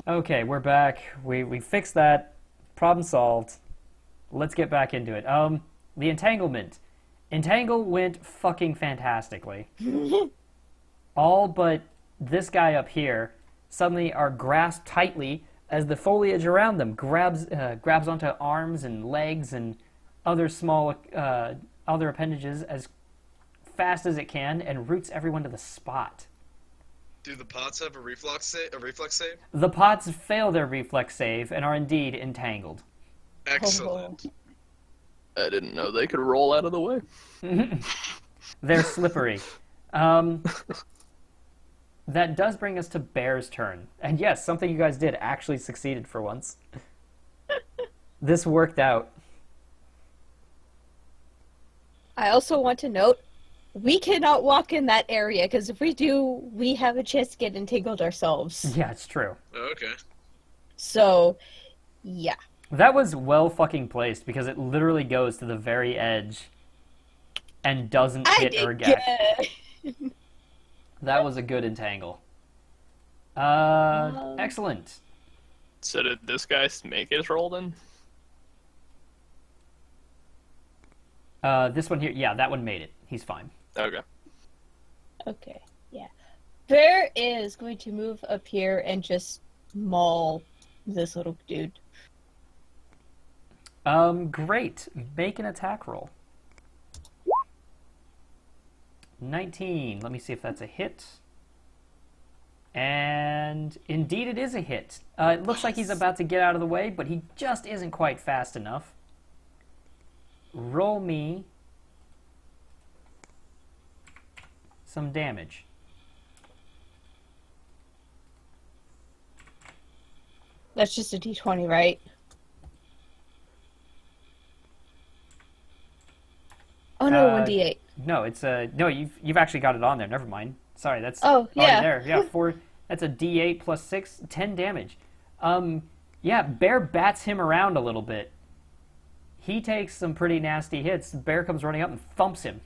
Okay, we're back. We fixed that. Problem solved. Let's get back into it. The entanglement. Entangle went fucking fantastically. All but this guy up here suddenly are grasped tightly as the foliage around them grabs onto arms and legs and other small other appendages as fast as it can and roots everyone to the spot. Do the pots have a reflex save? The pots fail their reflex save and are indeed entangled. Excellent. I didn't know they could roll out of the way. They're slippery. That does bring us to Bear's turn. And yes, something you guys did actually succeeded for once. This worked out. I also want to note, we cannot walk in that area, because if we do, we have a chance to get entangled ourselves. Yeah, it's true. Oh, okay. So, yeah. That was well fucking placed because it literally goes to the very edge and doesn't hit Urgak. That was a good entangle. Excellent. So did this guy make his roll then? This one here, yeah, that one made it. He's fine. Okay. Okay, yeah. Bear is going to move up here and just maul this little dude. Great. Make an attack roll. 19. Let me see if that's a hit. And indeed it is a hit. It looks like he's about to get out of the way, but he just isn't quite fast enough. Roll me some damage. That's just a d20, right? Oh no, 1d8. No, it's no. You've actually got it on there. Never mind. Sorry, that's oh yeah. there. Yeah, 4. That's a d8 plus 6, 10 damage. Yeah, Bear bats him around a little bit. He takes some pretty nasty hits. Bear comes running up and thumps him,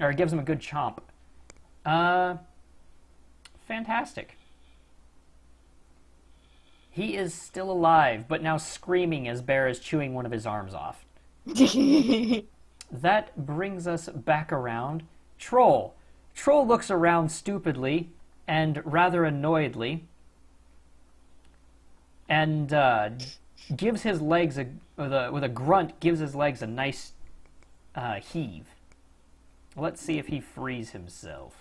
or gives him a good chomp. Fantastic. He is still alive, but now screaming as Bear is chewing one of his arms off. That brings us back around. Troll. Troll looks around stupidly and rather annoyedly and gives his legs with a grunt, gives his legs a nice heave. Let's see if he frees himself.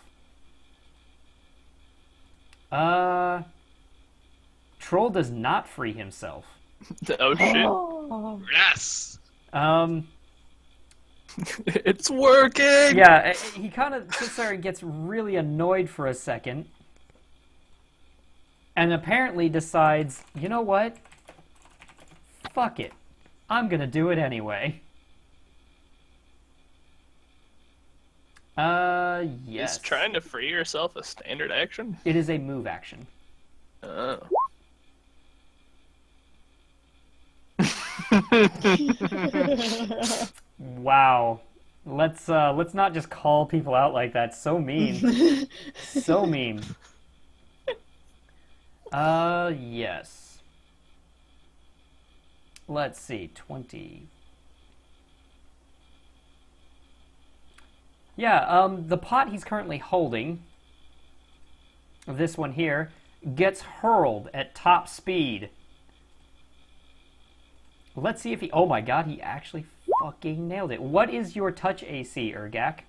Troll does not free himself. Oh shit. Oh. Yes! It's working! Yeah, he kind of sits there and gets really annoyed for a second. And apparently decides, you know what? Fuck it. I'm gonna do it anyway. Yes. Is trying to free yourself a standard action? It is a move action. Oh. Wow. Let's not just call people out like that. So mean. So mean. Yes. Let's see. 20. Yeah, the pot he's currently holding, this one here, gets hurled at top speed. Let's see if he... Oh my god, he actually fucking nailed it. What is your touch AC, Urgak?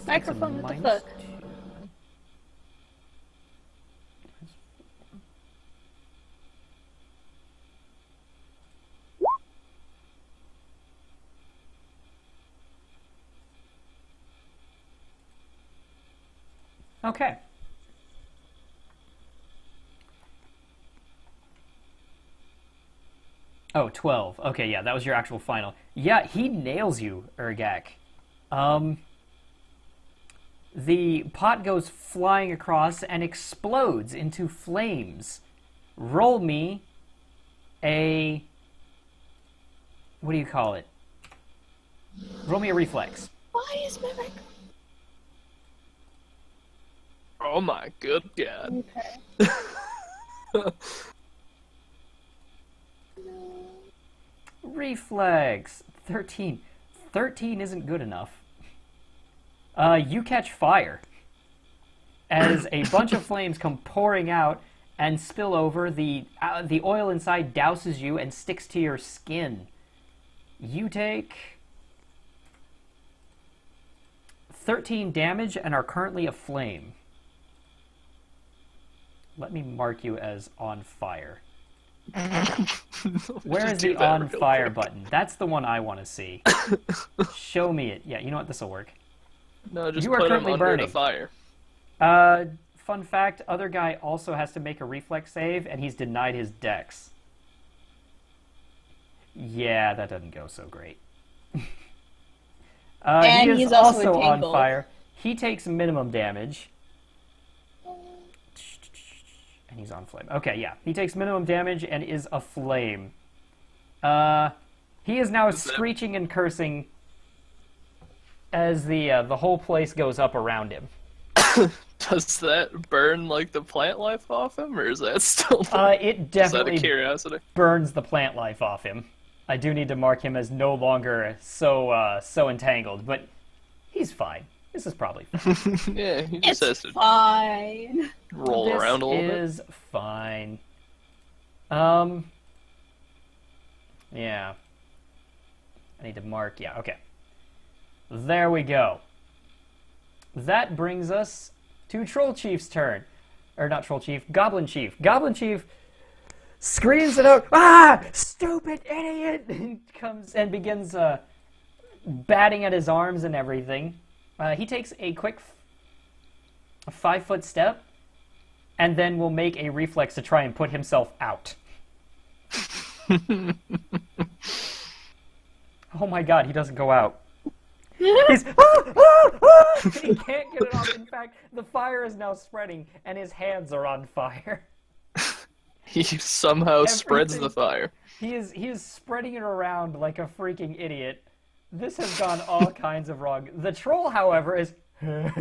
Microphone, what the fuck? Okay. Oh, 12. Okay, yeah, that was your actual final. Yeah, he nails you, Urgak. The pot goes flying across and explodes into flames. Roll me a... What do you call it? Roll me a reflex. Why is my record? Oh my good god. Okay. Reflex. 13. 13 isn't good enough. You catch fire as a bunch of flames come pouring out and spill over. The oil inside douses you and sticks to your skin. You take 13 damage and are currently aflame. Let me mark you as on fire. Where Just is do the that on real fire quick. button? That's the one I want to see. Show me it. Yeah, you know what? This will work. No, just You are put him currently under burning. the fire. Fun fact, other guy also has to make a reflex save, and he's denied his dex. Yeah, that doesn't go so great. And he is he's also on entangled. fire. He takes minimum damage. And he's on flame. Okay, yeah. He takes minimum damage and is aflame. He is now screeching and cursing as the whole place goes up around him. Does that burn like the plant life off him, or is that still? It Just out of definitely curiosity. burns the plant life off him. I do need to mark him as no longer so entangled, but he's fine. This is probably fine. Yeah, he just has It's to fine. roll This around a little bit. is fine. Yeah. I need to mark. Yeah, okay. There we go. That brings us to Troll Chief's turn. Or not Troll Chief, Goblin Chief. Goblin Chief screams it out, "Ah! Stupid idiot!" and comes and begins batting at his arms and everything. He takes a quick 5-foot step and then will make a reflex to try and put himself out. Oh my god, he doesn't go out. He's he can't get it off. In fact, the fire is now spreading and his hands are on fire. He somehow spreads the Everything- fire. He is spreading it around like a freaking idiot. This has gone all kinds of wrong. The troll, however, is happy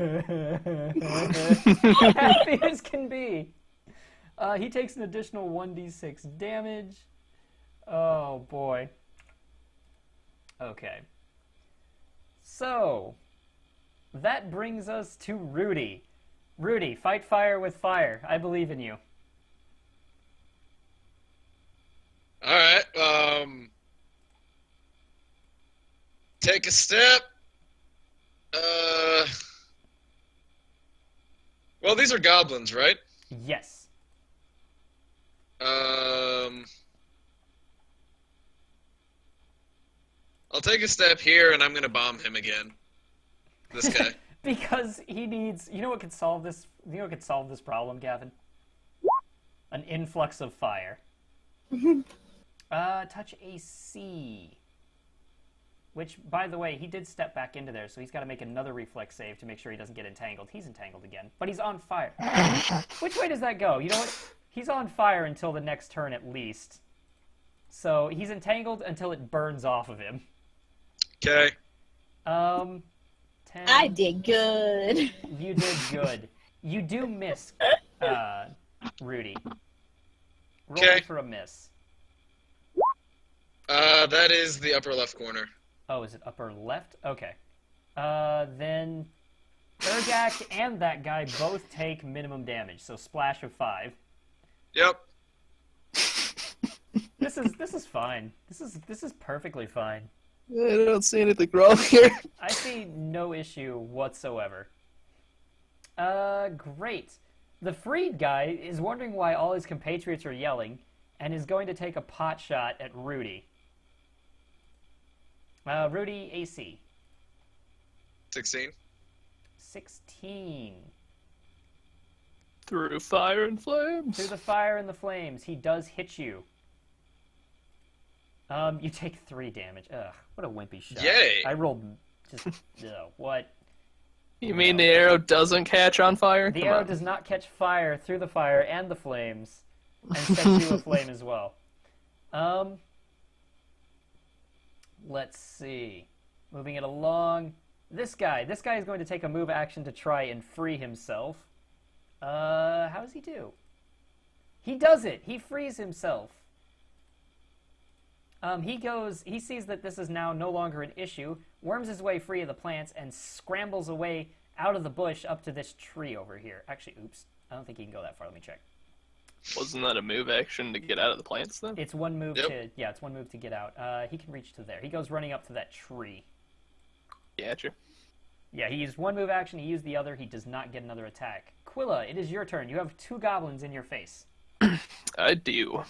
as can be. He takes an additional 1d6 damage. Oh boy. Okay. So, that brings us to Rudy. Rudy, fight fire with fire. I believe in you. Alright, take a step. Well, these are goblins, right? Yes. I'll take a step here, and I'm gonna bomb him again. This guy. Because he needs. You know what could solve this? You know what could solve this problem, Gavin? An influx of fire. Touch AC. Which, by the way, he did step back into there, so he's got to make another reflex save to make sure he doesn't get entangled. He's entangled again, but he's on fire. Which way does that go? You know what? He's on fire until the next turn at least. So he's entangled until it burns off of him. Okay. 10. I did good. You did good. You do miss, Rudy. Roll Okay. for a miss. That is the upper left corner. Oh, is it upper left? Okay. Then Urgak and that guy both take minimum damage, so splash of 5. Yep. This is fine. This is perfectly fine. I don't see anything wrong here. I see no issue whatsoever. Great. The freed guy is wondering why all his compatriots are yelling, and is going to take a pot shot at Rudy. Rudy, AC. 16. 16. Through fire and flames. Through the fire and the flames, he does hit you. You take 3 damage. Ugh, what a wimpy shot. Yay. I rolled just, what? You mean the arrow doesn't catch on fire? The Come arrow on. does not catch fire through the fire and the flames, and sets you aflame as well. Let's see. Moving it along. This guy is going to take a move action to try and free himself. How does he do? He does it! He frees himself. He sees that this is now no longer an issue, worms his way free of the plants, and scrambles away out of the bush up to this tree over here. Actually, oops. I don't think he can go that far. Let me check. Wasn't that a move action to get out of the plants, then? It's one move Yep. it's one move to get out. He can reach to there. He goes running up to that tree. Gotcha. Yeah, he used one move action, he used the other, he does not get another attack. Quilla, it is your turn. You have 2 goblins in your face. I do.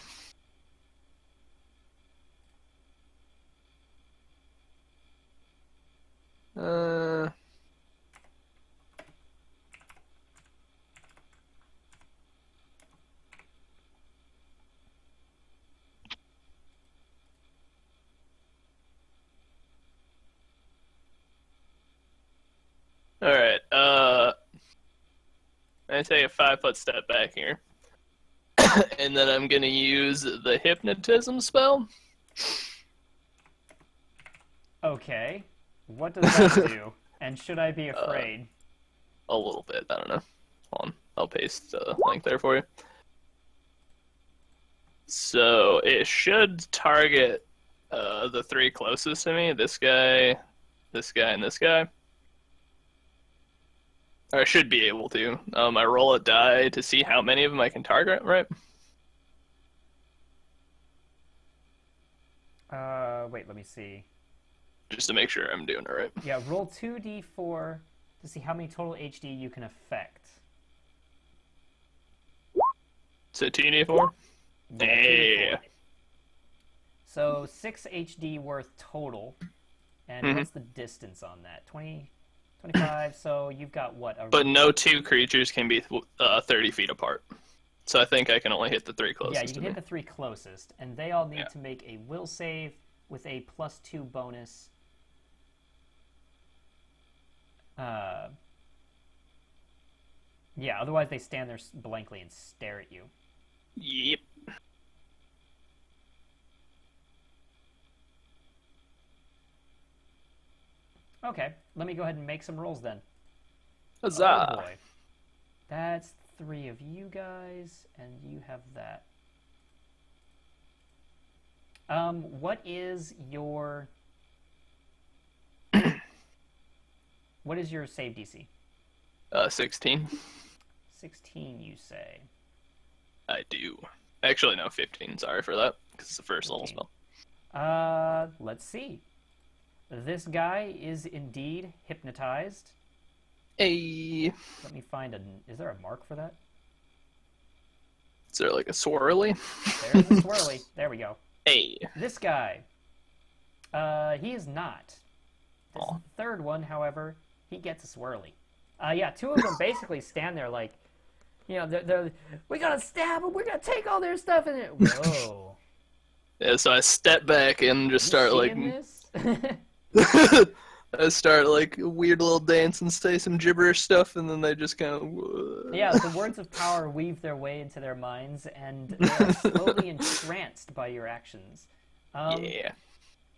Alright, I'm gonna take a 5-foot step back here. And then I'm gonna use the hypnotism spell. Okay. What does that do? And should I be afraid? A little bit, I don't know. Hold on, I'll paste a link there for you. So, it should target the 3 closest to me. This guy, and this guy. Or I should be able to. I roll a die to see how many of them I can target, right? Wait, let me see. Just to make sure I'm doing it right. Yeah, roll 2d4 to see how many total HD you can affect. So 2d4? Yeah, Hey. 2d4. So 6 HD worth total. And Mhm. what's the distance on that? 20, 25, so you've got what? But no 2 creatures can be 30 feet apart. So I think I can only hit the 3 closest Yeah, you to can me. hit the 3 closest, and they all need Yeah. to make a will save with a +2 bonus. Yeah, otherwise they stand there blankly and stare at you. Yep. Okay, let me go ahead and make some rolls then. Huzzah! Oh boy. That's 3 of you guys, and you have that. What is your... What is your save DC? 16. 16, you say. I do. Actually, no, 15. Sorry for that, because it's the first level 15. spell. Let's see. This guy is indeed hypnotized. Hey! Let me find a... Is there a mark for that? Is there like a swirly? There's a swirly. There we go. Hey! This guy. He is not. This Aw. third one, however, he gets a swirly. Yeah, 2 of them basically stand there like, you know, they're we gotta stab them, we're gonna take all their stuff, and it, whoa. Yeah, so I step back and just start like... Seeing this? I start like a weird little dance and say some gibberish stuff, and then they just kind of... Yeah, the words of power weave their way into their minds, and they are slowly entranced by your actions. Yeah.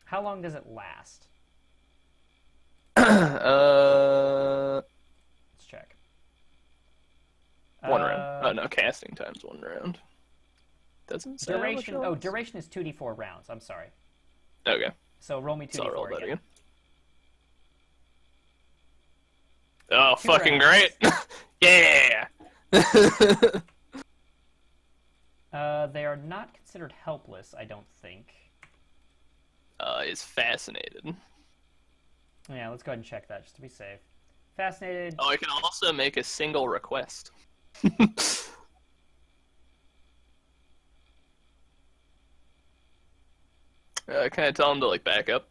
How long does it last? One Let's check. round. Oh, no, casting time's 1 round. Doesn't say how much Duration. it Oh, lasts. duration is 2d4 rounds. I'm sorry. Okay, So roll me 2d4 so I'll roll that again. again. Oh, 2 fucking rounds. great! Yeah! They are not considered helpless, I don't think. Is fascinated. Yeah, let's go ahead and check that just to be safe. Fascinated. Oh, I can also make a single request. Can I tell him to like back up?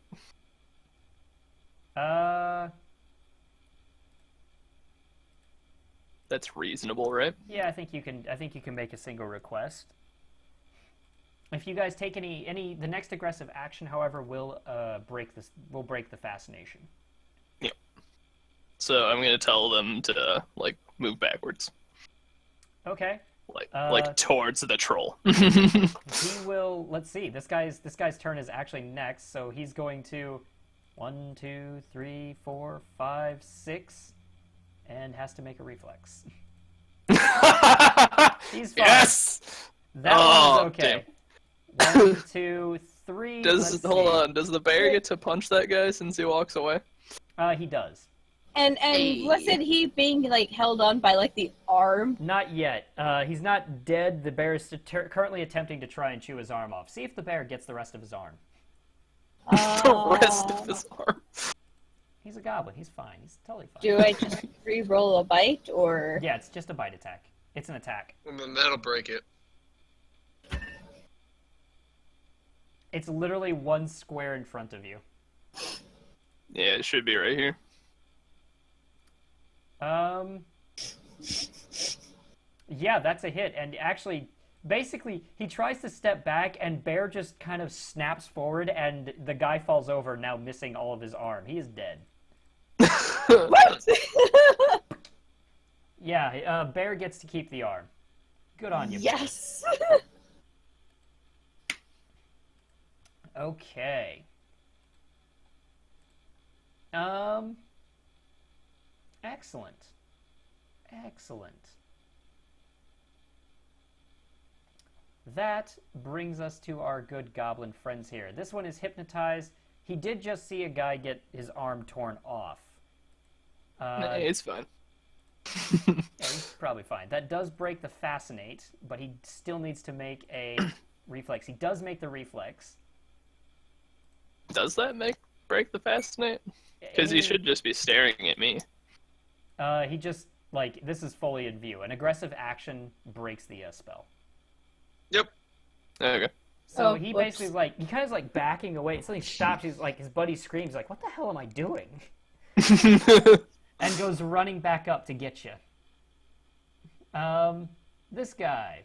That's reasonable, right? Yeah, I think you can. I think you can make a single request. If you guys take any, the next aggressive action, however, will break this. Will break the fascination. Yep. So I'm gonna tell them to like move backwards, Okay. like towards the troll. He will. Let's see. This guy's turn is actually next, so he's going to 1, 2, 3, 4, 5, 6, and has to make a reflex. He's fine. Yes! That one is okay. Damn. 1, 2, 3. Hold on, does the bear get to punch that guy since he walks away? He does. And wasn't he being like held on by like the arm? Not yet. He's not dead. The bear is currently attempting to try and chew his arm off. See if the bear gets the rest of his arm. The rest of his arm. He's a goblin. He's fine. He's totally fine. Do I just re-roll a bite, or? Yeah, it's just a bite attack. It's an attack. Well, then that'll break it. It's literally one square in front of you. Yeah, it should be right here. Yeah, that's a hit. And actually, basically, he tries to step back, and Bear just kind of snaps forward, and the guy falls over, now missing all of his arm. He is dead. What? Yeah, Bear gets to keep the arm. Good on you. Bear. Yes. Okay. Excellent. Excellent. That brings us to our good goblin friends here. This one is hypnotized. He did just see a guy get his arm torn off. Nah, it's fine. Yeah, he's probably fine. That does break the fascinate, but he still needs to make a reflex. He does make the reflex. Does that break the fascinate? Because he should just be staring at me. He just, like, this is fully in view. An aggressive action breaks the spell. Yep. Okay. So Oh, he whoops. basically, like, he kind of like backing away. Suddenly stops. He's like, his buddy screams, like, what the hell am I doing? And goes running back up to get you. This guy.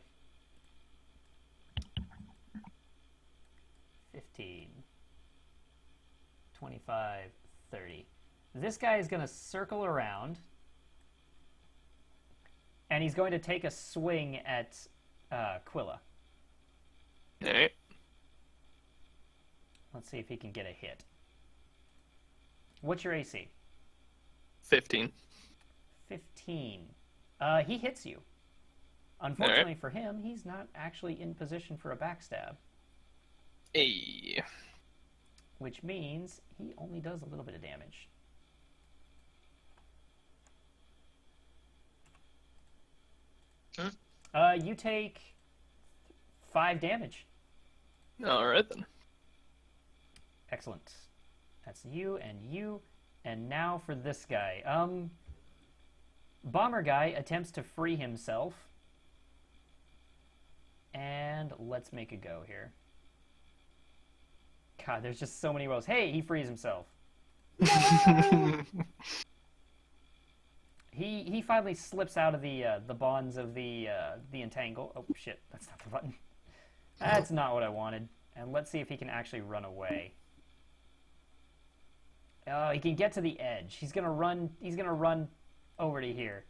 15. 25, 30. This guy is going to circle around. And he's going to take a swing at Quilla. Alright. Let's see if he can get a hit. What's your AC? 15. 15. He hits you. Unfortunately for him, he's not actually in position for a backstab, Hey. which means he only does a little bit of damage. You take 5 damage. Alright then. Excellent. That's you and you. And now for this guy. Bomber guy attempts to free himself. And let's make a go here. God, there's just so many rolls. Hey, he frees himself. He finally slips out of the bonds of the entangle. Oh shit, that's not the button. That's not what I wanted. And let's see if he can actually run away. He can get to the edge. He's gonna run. He's gonna run over to here,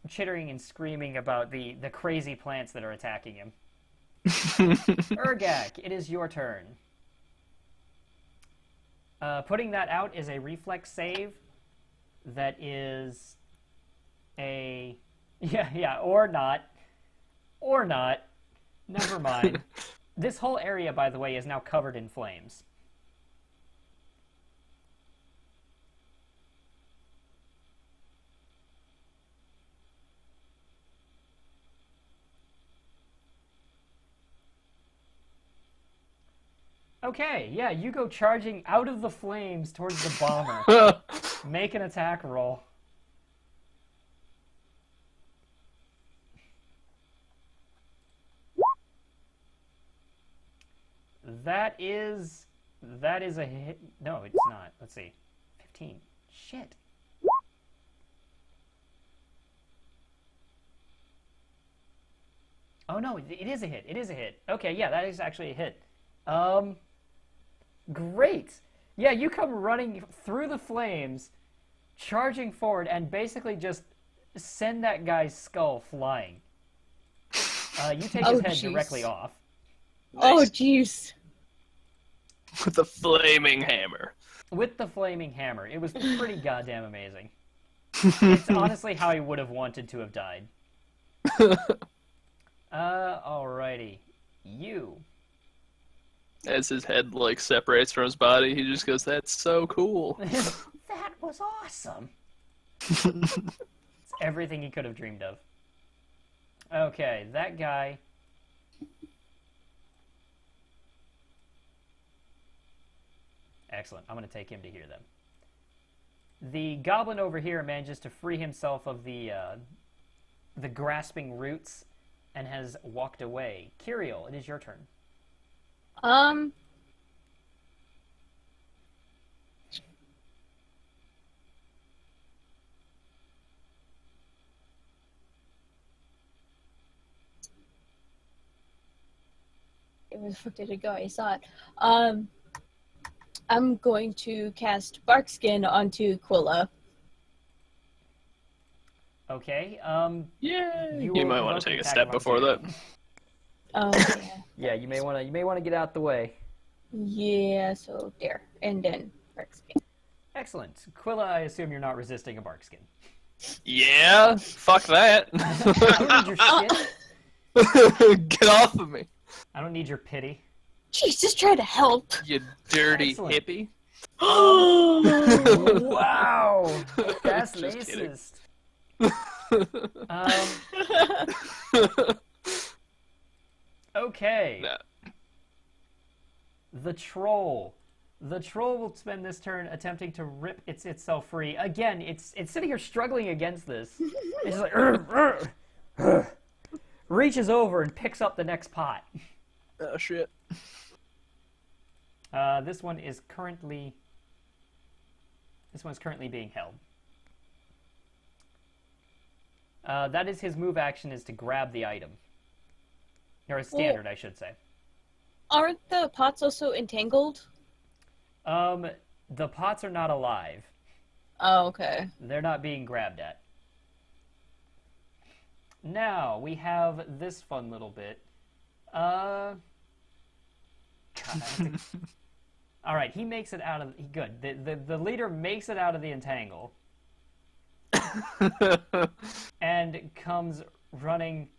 chittering and screaming about the crazy plants that are attacking him. Urgak, it is your turn. Putting that out is a reflex save. That is a or not. Never mind. This whole area, by the way, is now covered in flames. Okay, yeah, you go charging out of the flames towards the bomber. Make an attack roll. That is a hit. No, it's not. Let's see. 15. Shit. Oh no, it is a hit. It is a hit. Okay, yeah, that is actually a hit. Great. Yeah, you come running through the flames, charging forward, and basically just send that guy's skull flying. You take his head jeez. directly off. Oh, jeez. With a flaming hammer. With the flaming hammer. It was pretty goddamn amazing. It's honestly how he would have wanted to have died. Alrighty. You. As his head, like, separates from his body, he just goes, "That's so cool." That was awesome. It's everything he could have dreamed of. Okay, that guy... Excellent. I'm going to take him to here, then. The goblin over here manages to free himself of the grasping roots and has walked away. Kiriel, it is your turn. Where the fuck did it go? I saw it. I'm going to cast Barkskin onto Quilla. Okay, Yeah. You You will might want provoke to take a attack step of before that. opportunity. Yeah. Yeah, you may want to get out the way. Yeah, so there. And then Barkskin. Excellent. Quilla, I assume you're not resisting a barkskin. Yeah. Fuck that. I don't need your shit. Get off of me, I don't need your pity. Jeez, just try to help. you dirty Excellent. hippie. Wow, that's Just kidding. racist. Okay. Nah. The troll. The troll will spend this turn attempting to rip itself free. Again, it's sitting here struggling against this. It's just like reaches over and picks up the next pot. Oh shit. This one is currently being held. That is his move action, is to grab the item. Or a standard, I should say. Aren't the pots also entangled? The pots are not alive. Oh, okay. They're not being grabbed at. Now, we have this fun little bit. God, Alright, he makes it out of... Good. The leader makes it out of the entangle. And comes running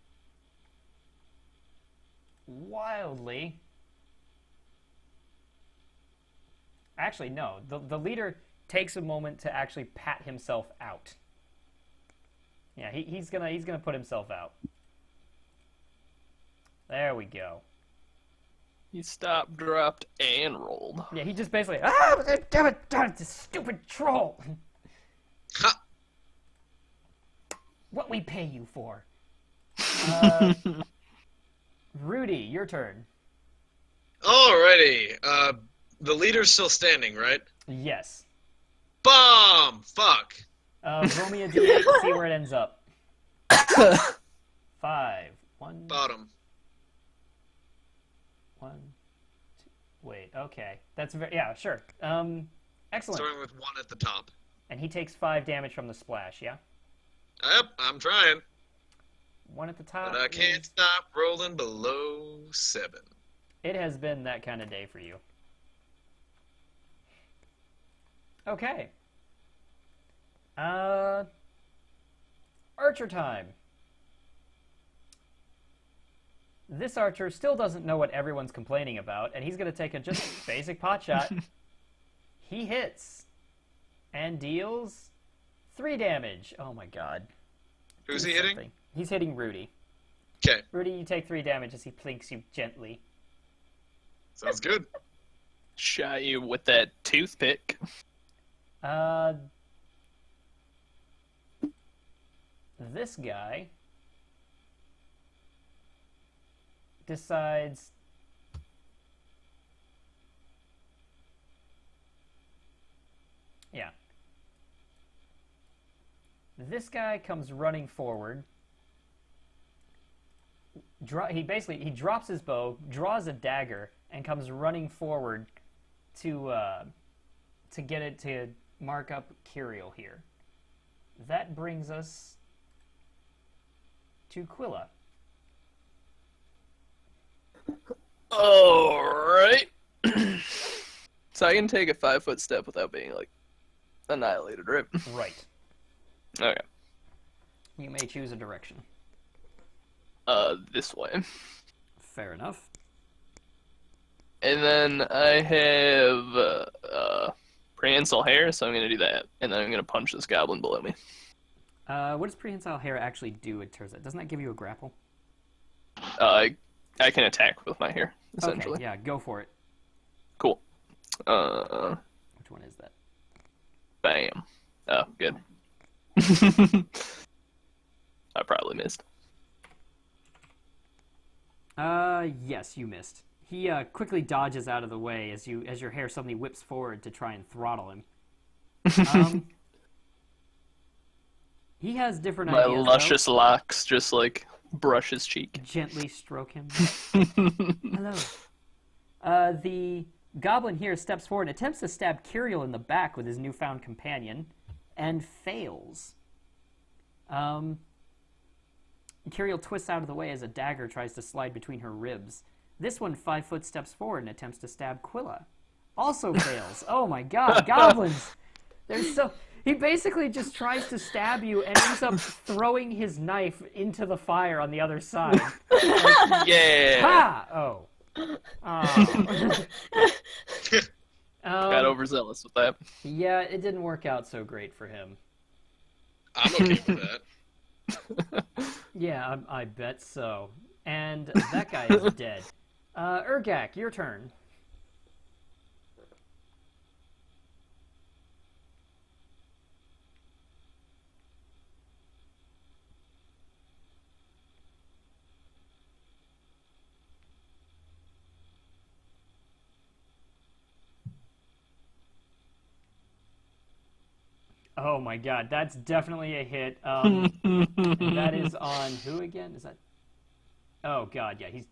wildly. Actually, no. The leader takes a moment to actually pat himself out. Yeah, he's gonna put himself out. There we go. He stopped, dropped, and rolled. Yeah, he just basically damn it, this stupid troll. Ha! What we pay you for? Rudy, your turn. Alrighty. The leader's still standing, right? Yes. Bomb! Fuck. Roll me a d8 to see where it ends up. 5. 1. Bottom. 1. 2. Wait. Okay. That's very. Yeah. Sure. Excellent. Starting with 1 at the top. And he takes 5 damage from the splash. Yeah. Yep, I'm trying. 1 at the top. But I can't stop rolling below 7. It has been that kind of day for you. Okay. Archer time. This archer still doesn't know what everyone's complaining about, and he's going to take a just basic pot shot. He hits and deals 3 damage. Oh my god. Who's Do he hitting? something. He's hitting Rudy. Okay, Rudy, you take 3 damage as he plinks you gently. sounds good. Shot you with that toothpick. This guy decides this guy comes running forward. He drops his bow, draws a dagger, and comes running forward to get it to mark up Kiriel here. That brings us to Quilla. Alright. So I can take a 5-foot step without being like annihilated, right? Right. Okay. You may choose a direction. This way. Fair enough. And then I have prehensile hair, so I'm gonna do that, and then I'm gonna punch this goblin below me. What does prehensile hair actually do? It turns out, doesn't that give you a grapple? I can attack with my hair, essentially. Okay, yeah, go for it. Cool. Which one is that? Bam. Oh, good. I probably missed. Yes, you missed. He quickly dodges out of the way as your hair suddenly whips forward to try and throttle him. He has different My ideas. luscious locks just like brush his cheek. Gently stroke him. Hello. The goblin here steps forward and attempts to stab Curiel in the back with his newfound companion, and fails. Curiel twists out of the way as a dagger tries to slide between her ribs. This one 5 foot steps forward and attempts to stab Quilla. Also fails. Oh my god, goblins! He basically just tries to stab you and ends up throwing his knife into the fire on the other side. Yeah! Ha! Oh. Oh. Got overzealous with that. Yeah, it didn't work out so great for him. I'm okay with that. Yeah, I bet so. And that guy is dead. Urgak, your turn. Oh my god, that's definitely a hit. That is on who again? Is that... Oh god, yeah, he's...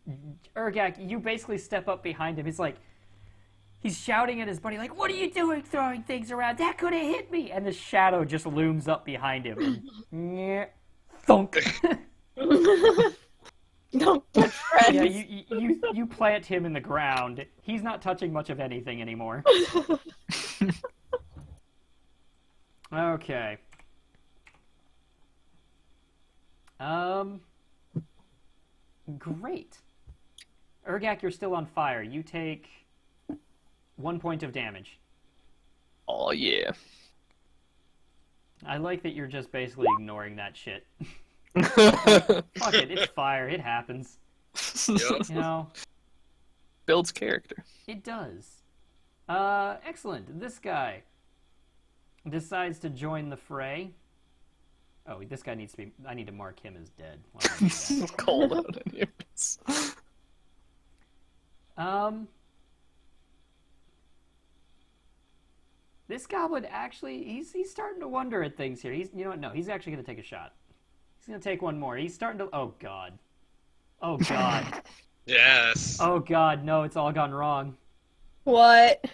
Urgak, you basically step up behind him. He's shouting at his buddy, like, what are you doing throwing things around? That could have hit me! And the shadow just looms up behind him. And... thunk! No, good friends. Yeah, you plant him in the ground. He's not touching much of anything anymore. Okay. Great. Urgak, you're still on fire. You take 1 point of damage. Oh, yeah. I like that you're just basically ignoring that shit. Fuck it, it's fire. It happens. Yep. You know, Builds character. it does. Excellent. This guy decides to join the fray. Oh, this guy needs to be... I need to mark him as dead. Why don't I do that? Cold out in here. This goblin actually, he's starting to wonder at things here. You know what? No, he's actually going to take a shot. He's going to take one more. He's starting to... Oh, God. Oh, God. Yes. Oh, God. No, it's all gone wrong. What?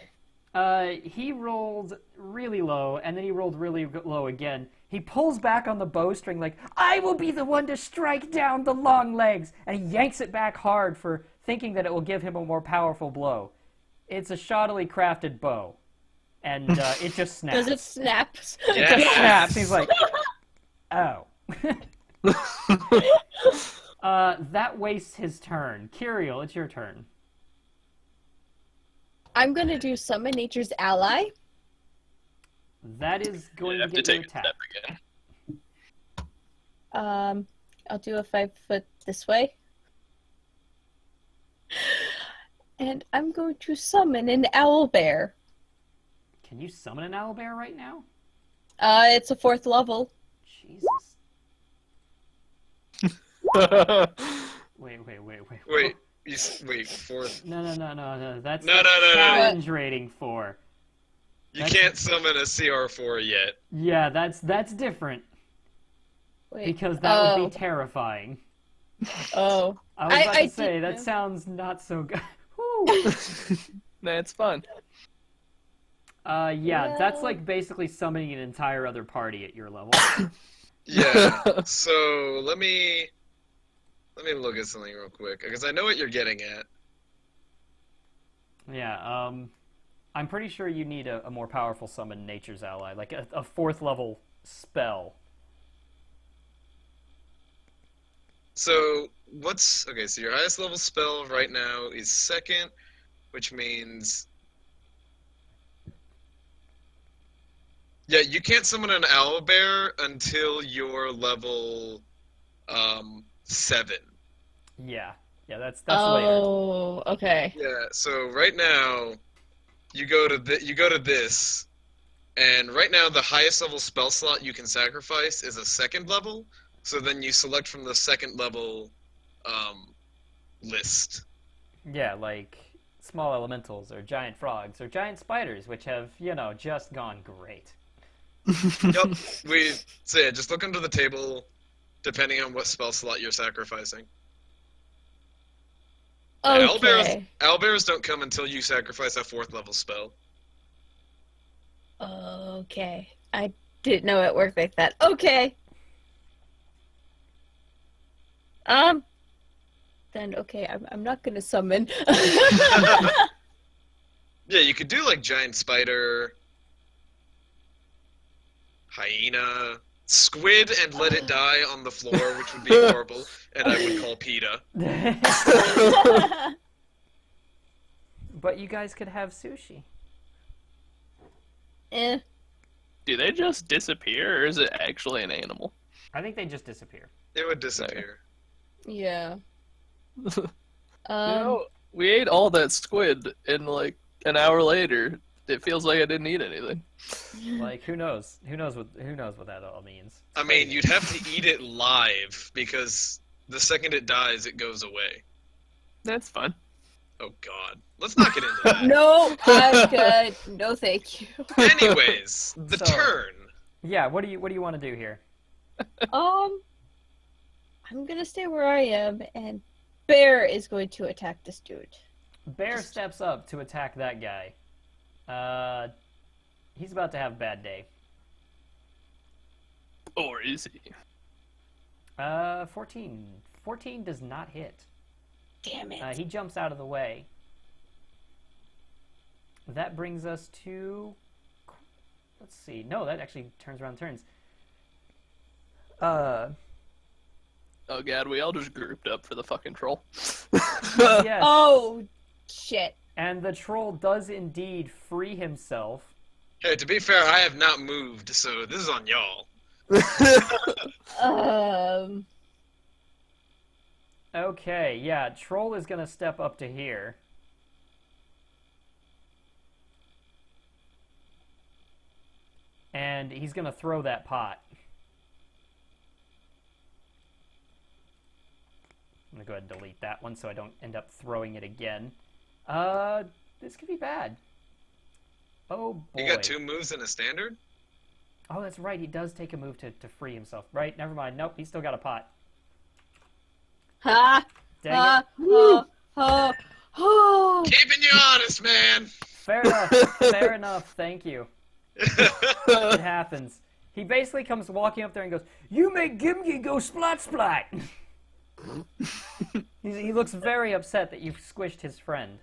He rolled really low, and then he rolled really low again. He pulls back on the bowstring like, I will be the one to strike down the long legs! And he yanks it back hard for thinking that it will give him a more powerful blow. It's a shoddily crafted bow. And it just snaps. Does it snap? Yes. It just snaps. He's like, oh. That wastes his turn. Curiel, it's your turn. I'm gonna do Summon Nature's Ally. That is going to have to get you take a attack. step again. I'll do a 5 foot this way. And I'm going to summon an owlbear. Can you summon an owlbear right now? It's a 4th level. Jesus. Wait. Wait. Wait. Fourth. No. That's No. challenge rating 4. You can't summon a CR4 yet. Yeah, that's different. Wait. Because that would be terrifying. Oh. I was about to I say, didn't that know. sounds not so good. Whew. Nah, it's fun. Yeah, that's Well- like basically summoning an entire other party at your level. Yeah. So let me look at something real quick because I know what you're getting at. Yeah, I'm pretty sure you need a more powerful summon Nature's Ally, like a 4th level spell. So okay? So your highest level spell right now is 2nd, which means you can't summon an owlbear until you're level 7. Yeah, that's later. Oh, okay. Yeah. So right now, you go to this, and right now the highest level spell slot you can sacrifice is a 2nd level. So then you select from the 2nd level list. Yeah, like small elementals or giant frogs or giant spiders, which have, just gone great. Yep. Just look under the table, depending on what spell slot you're sacrificing. Okay. Owlbears don't come until you sacrifice a 4th level spell. Okay. I didn't know it worked like that. Okay. Then okay, I'm not gonna summon. Yeah, you could do like giant spider, hyena, squid, and let it die on the floor, which would be horrible, and I would call PETA. But you guys could have sushi. Eh. Do they just disappear, or is it actually an animal? I think they just disappear. It would disappear. Yeah. We ate all that squid, and like an hour later, it feels like I didn't eat anything. Like, who knows? Who knows what that all means? I mean, you'd have to eat it live, because the second it dies, it goes away. That's fine. Oh god. Let's not get into that. No, I'm good. No, thank you. Anyways, the So- turn. Yeah, what do you want to do here? I'm gonna stay where I am, and Bear is going to attack this dude. Bear steps up to attack that guy. He's about to have a bad day. Or is he? 14. 14 does not hit. Damn it. He jumps out of the way. That brings us to... Let's see. No, that actually turns around turns. Oh god, we all just grouped up for the fucking troll. Yes. Oh, shit. And the troll does indeed free himself. Hey, to be fair, I have not moved, so this is on y'all. Okay, yeah, troll is gonna step up to here. And he's gonna throw that pot. I'm gonna go ahead and delete that one so I don't end up throwing it again. This could be bad. Oh boy. You got 2 moves in a standard? Oh, that's right, he does take a move to free himself. Right, never mind. Nope, he's still got a pot. Ha! Dang it. Keeping you honest, man! Fair enough, fair enough, thank you. It happens. He basically comes walking up there and goes, "You make Gimgi go splat splat!" He looks very upset that you've squished his friend.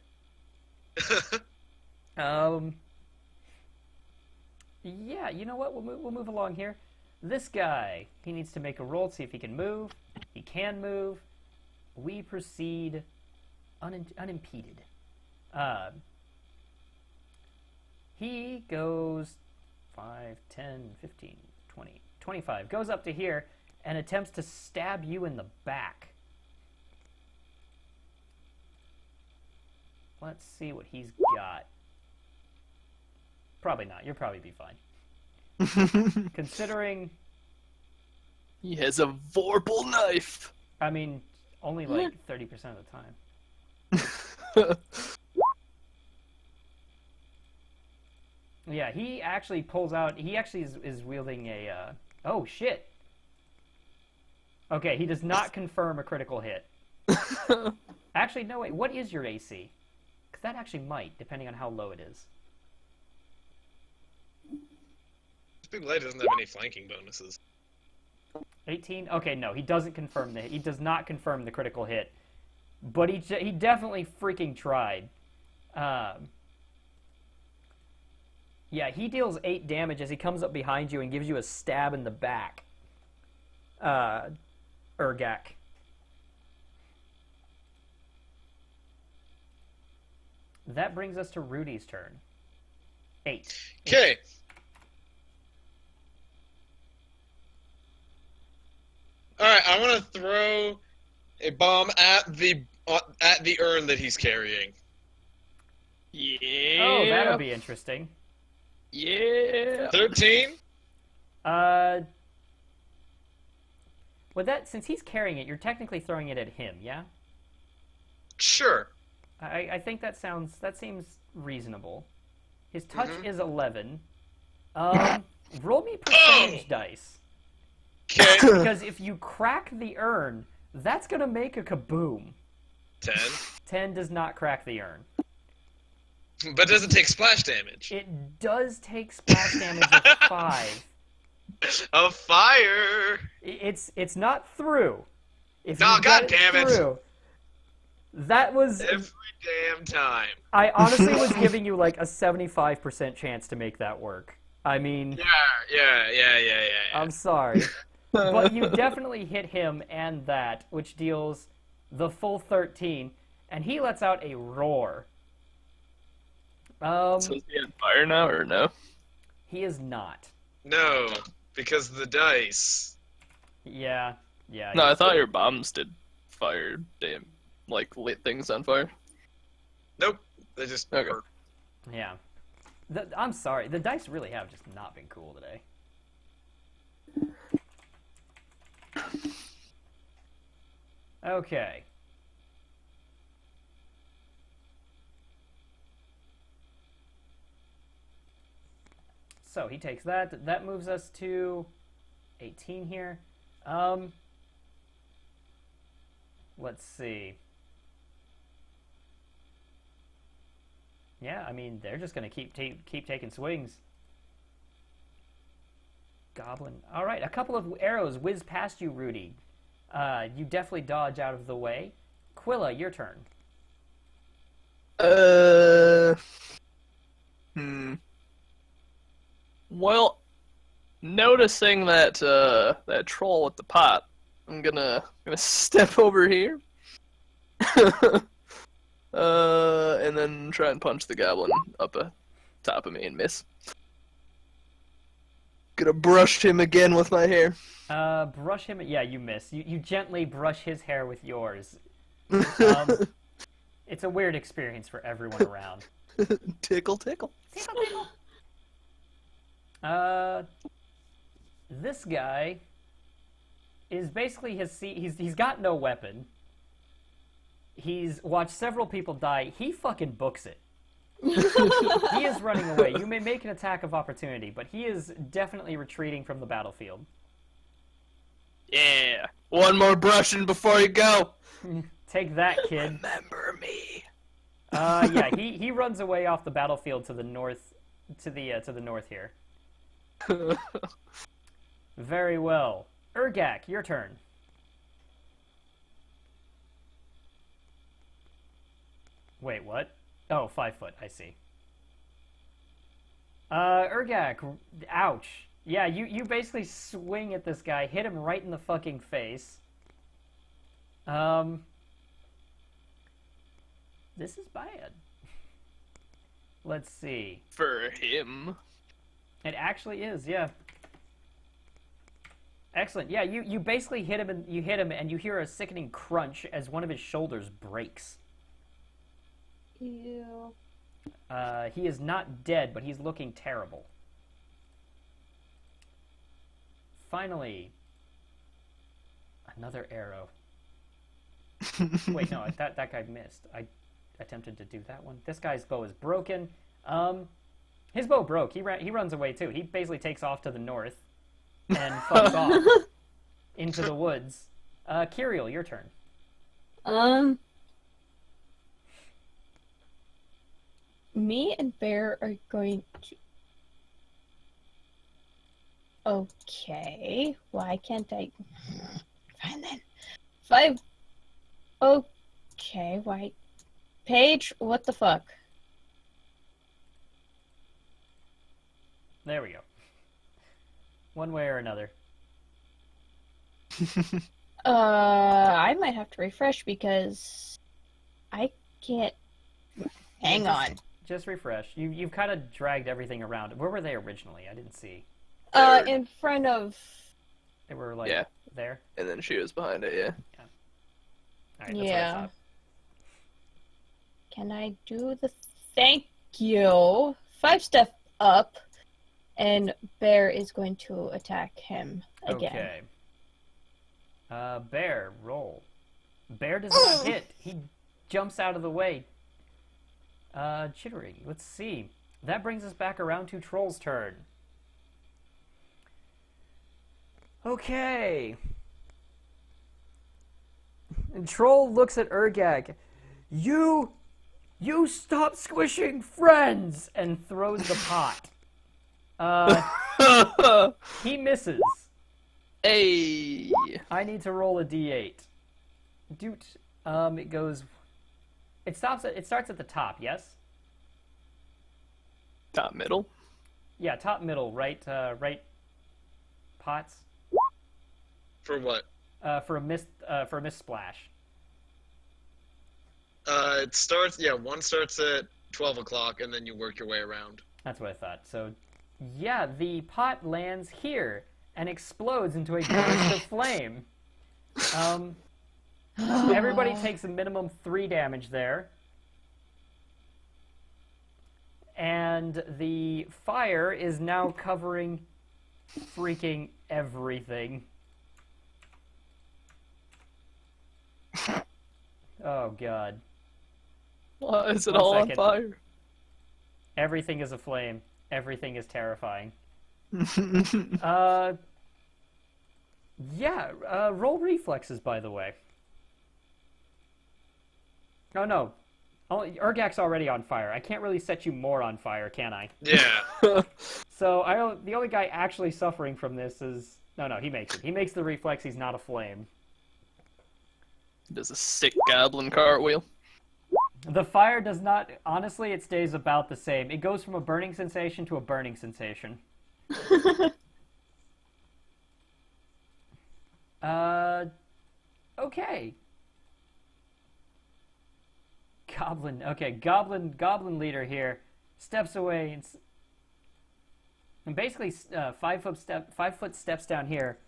Yeah, you know what? We'll move along here. This guy, he needs to make a roll to see if he can move. He can move. We proceed unimpeded. He goes 5, 10, 15, 20, 25. Goes up to here and attempts to stab you in the back. Let's see what he's got. Probably not. You'll probably be fine. Considering... He has a vorpal knife! I mean, only like 30% of the time. Yeah, he actually pulls out... He actually is wielding a... Oh, shit! Okay, he does not confirm a critical hit. Actually, no, wait. What is your AC? Because that actually might, depending on how low it is. This big light doesn't have any flanking bonuses. 18? Okay, no, he doesn't confirm the hit. He does not confirm the critical hit. But he definitely freaking tried. Yeah, he deals 8 damage as he comes up behind you and gives you a stab in the back. Urgak. That brings us to Rudy's turn. 8. Okay. Alright, I want to throw a bomb at the urn that he's carrying. Yeah. Oh, that'll be interesting. Yeah. 13? With that, since he's carrying it, you're technically throwing it at him, yeah? Sure. I think that seems reasonable. His touch is 11. Roll me percentage dice. Okay. Because if you crack the urn, that's gonna make a kaboom. 10. 10 does not crack the urn. But does it take splash damage? It does take splash damage of 5. A fire! It's not through. If Oh, you got God damn it. through, that was... Every damn time. I honestly was giving you like a 75% chance to make that work. I mean... Yeah. I'm sorry. But you definitely hit him and that, which deals the full 13, and he lets out a roar. So is he on fire now, or no? He is not. No, because the dice. Yeah. No, I thought your bombs did fire, damn, like lit things on fire. Nope. They just Okay. hurt. Yeah. I'm sorry. The dice really have just not been cool today. Okay. So he takes that. That moves us to 18 here. Let's see. Yeah, I mean, they're just going to keep taking swings. Goblin. All right, a couple of arrows whiz past you, Rudy. You definitely dodge out of the way. Quilla, your turn. Well, noticing that that troll with the pot, I'm gonna step over here, and then try and punch the goblin up top of me and miss. Gonna brush him again with my hair. Brush him. Yeah, you miss. You gently brush his hair with yours. It's a weird experience for everyone around. Tickle, tickle. Tickle, tickle. This guy is basically he's got no weapon. He's watched several people die. He fucking books it. He is running away. You may make an attack of opportunity, but he is definitely retreating from the battlefield. Yeah. One more brushing before you go. Take that, kid. Remember me. Yeah, he runs away off the battlefield to the north, to the north here. Very well. Urgak, your turn. Wait, what? Oh, 5 foot, I see. Urgak, ouch. Yeah, you basically swing at this guy, hit him right in the fucking face. This is bad. Let's see. For him. It actually is, yeah. Excellent. Yeah, you basically hit him and you hear a sickening crunch as one of his shoulders breaks. Ew. He is not dead, but he's looking terrible. Finally, another arrow. Wait, no, that guy missed. I attempted to do that one. This guy's bow is broken. His bow broke. He runs away too. He basically takes off to the north and fucks off into the woods. Kiriel, your turn. Me and Bear are going to... Okay, why can't I... Fine then. 5... Okay, why... Paige, what the fuck? There we go. One way or another. I might have to refresh because I can't. Hang on. Just refresh. You've kind of dragged everything around. Where were they originally? I didn't see. In front of. They were like Yeah. there. And then she was behind it, yeah. All right, that's Yeah. what I thought. Can I do the thank you? 5-step up, and Bear is going to attack him again. Okay. Bear, roll. Bear does not hit. He jumps out of the way. Chittering. Let's see. That brings us back around to Troll's turn. Okay. And Troll looks at Urgag. You stop squishing friends! And throws the pot. He misses. Hey! I need to roll a d8. Doot. It goes. It starts at the top. Yes. Top middle. Yeah, top middle, right. Right. Pots. For what? For a mist splash. It starts. Yeah, one starts at 12 o'clock, and then you work your way around. That's what I thought. So, yeah, the pot lands here and explodes into a burst of flame. Everybody takes a minimum 3 damage there. And the fire is now covering freaking everything. Oh, God. Why is it 1 all second. on fire? Everything is aflame. Everything is terrifying. Yeah, roll reflexes, by the way. Oh, no. Oh, Urgak's already on fire. I can't really set you more on fire, can I? Yeah. So, the only guy actually suffering from this is... No, he makes it. He makes the reflex. He's not aflame. Does a sick goblin cartwheel. The fire does not... Honestly, it stays about the same. It goes from a burning sensation to a burning sensation. Okay. Goblin. Okay, Goblin leader here steps away and basically 5 foot steps down here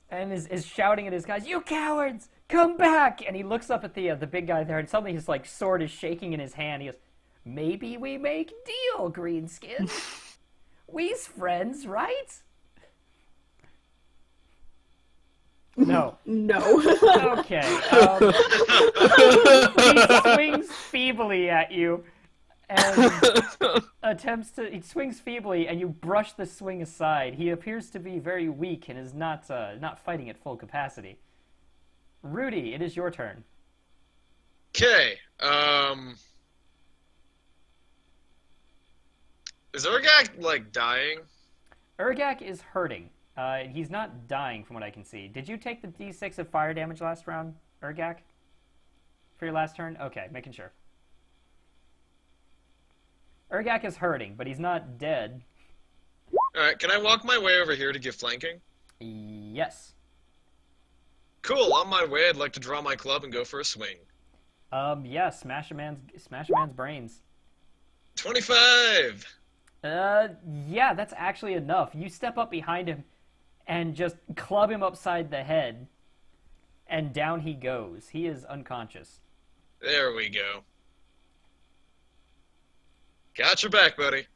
and is shouting at his guys, "You cowards, come back!" And he looks up at the big guy there, and suddenly his sword is shaking in his hand. He goes, "Maybe we make deal, Greenskin. We's friends, right?" No. No. Okay. He swings feebly at you and he swings feebly, and you brush the swing aside. He appears to be very weak and is not fighting at full capacity. Rudy, it is your turn. Okay. Is Urgak dying? Urgak is hurting. He's not dying from what I can see. Did you take the d6 of fire damage last round, Urgak? For your last turn? Okay, making sure. Urgak is hurting, but he's not dead. Alright, can I walk my way over here to give flanking? Yes. Cool, on my way I'd like to draw my club and go for a swing. Yeah, smash a man's brains. 25! Yeah, that's actually enough. You step up behind him and just club him upside the head, and down he goes. He is unconscious. There we go. Got your back, buddy.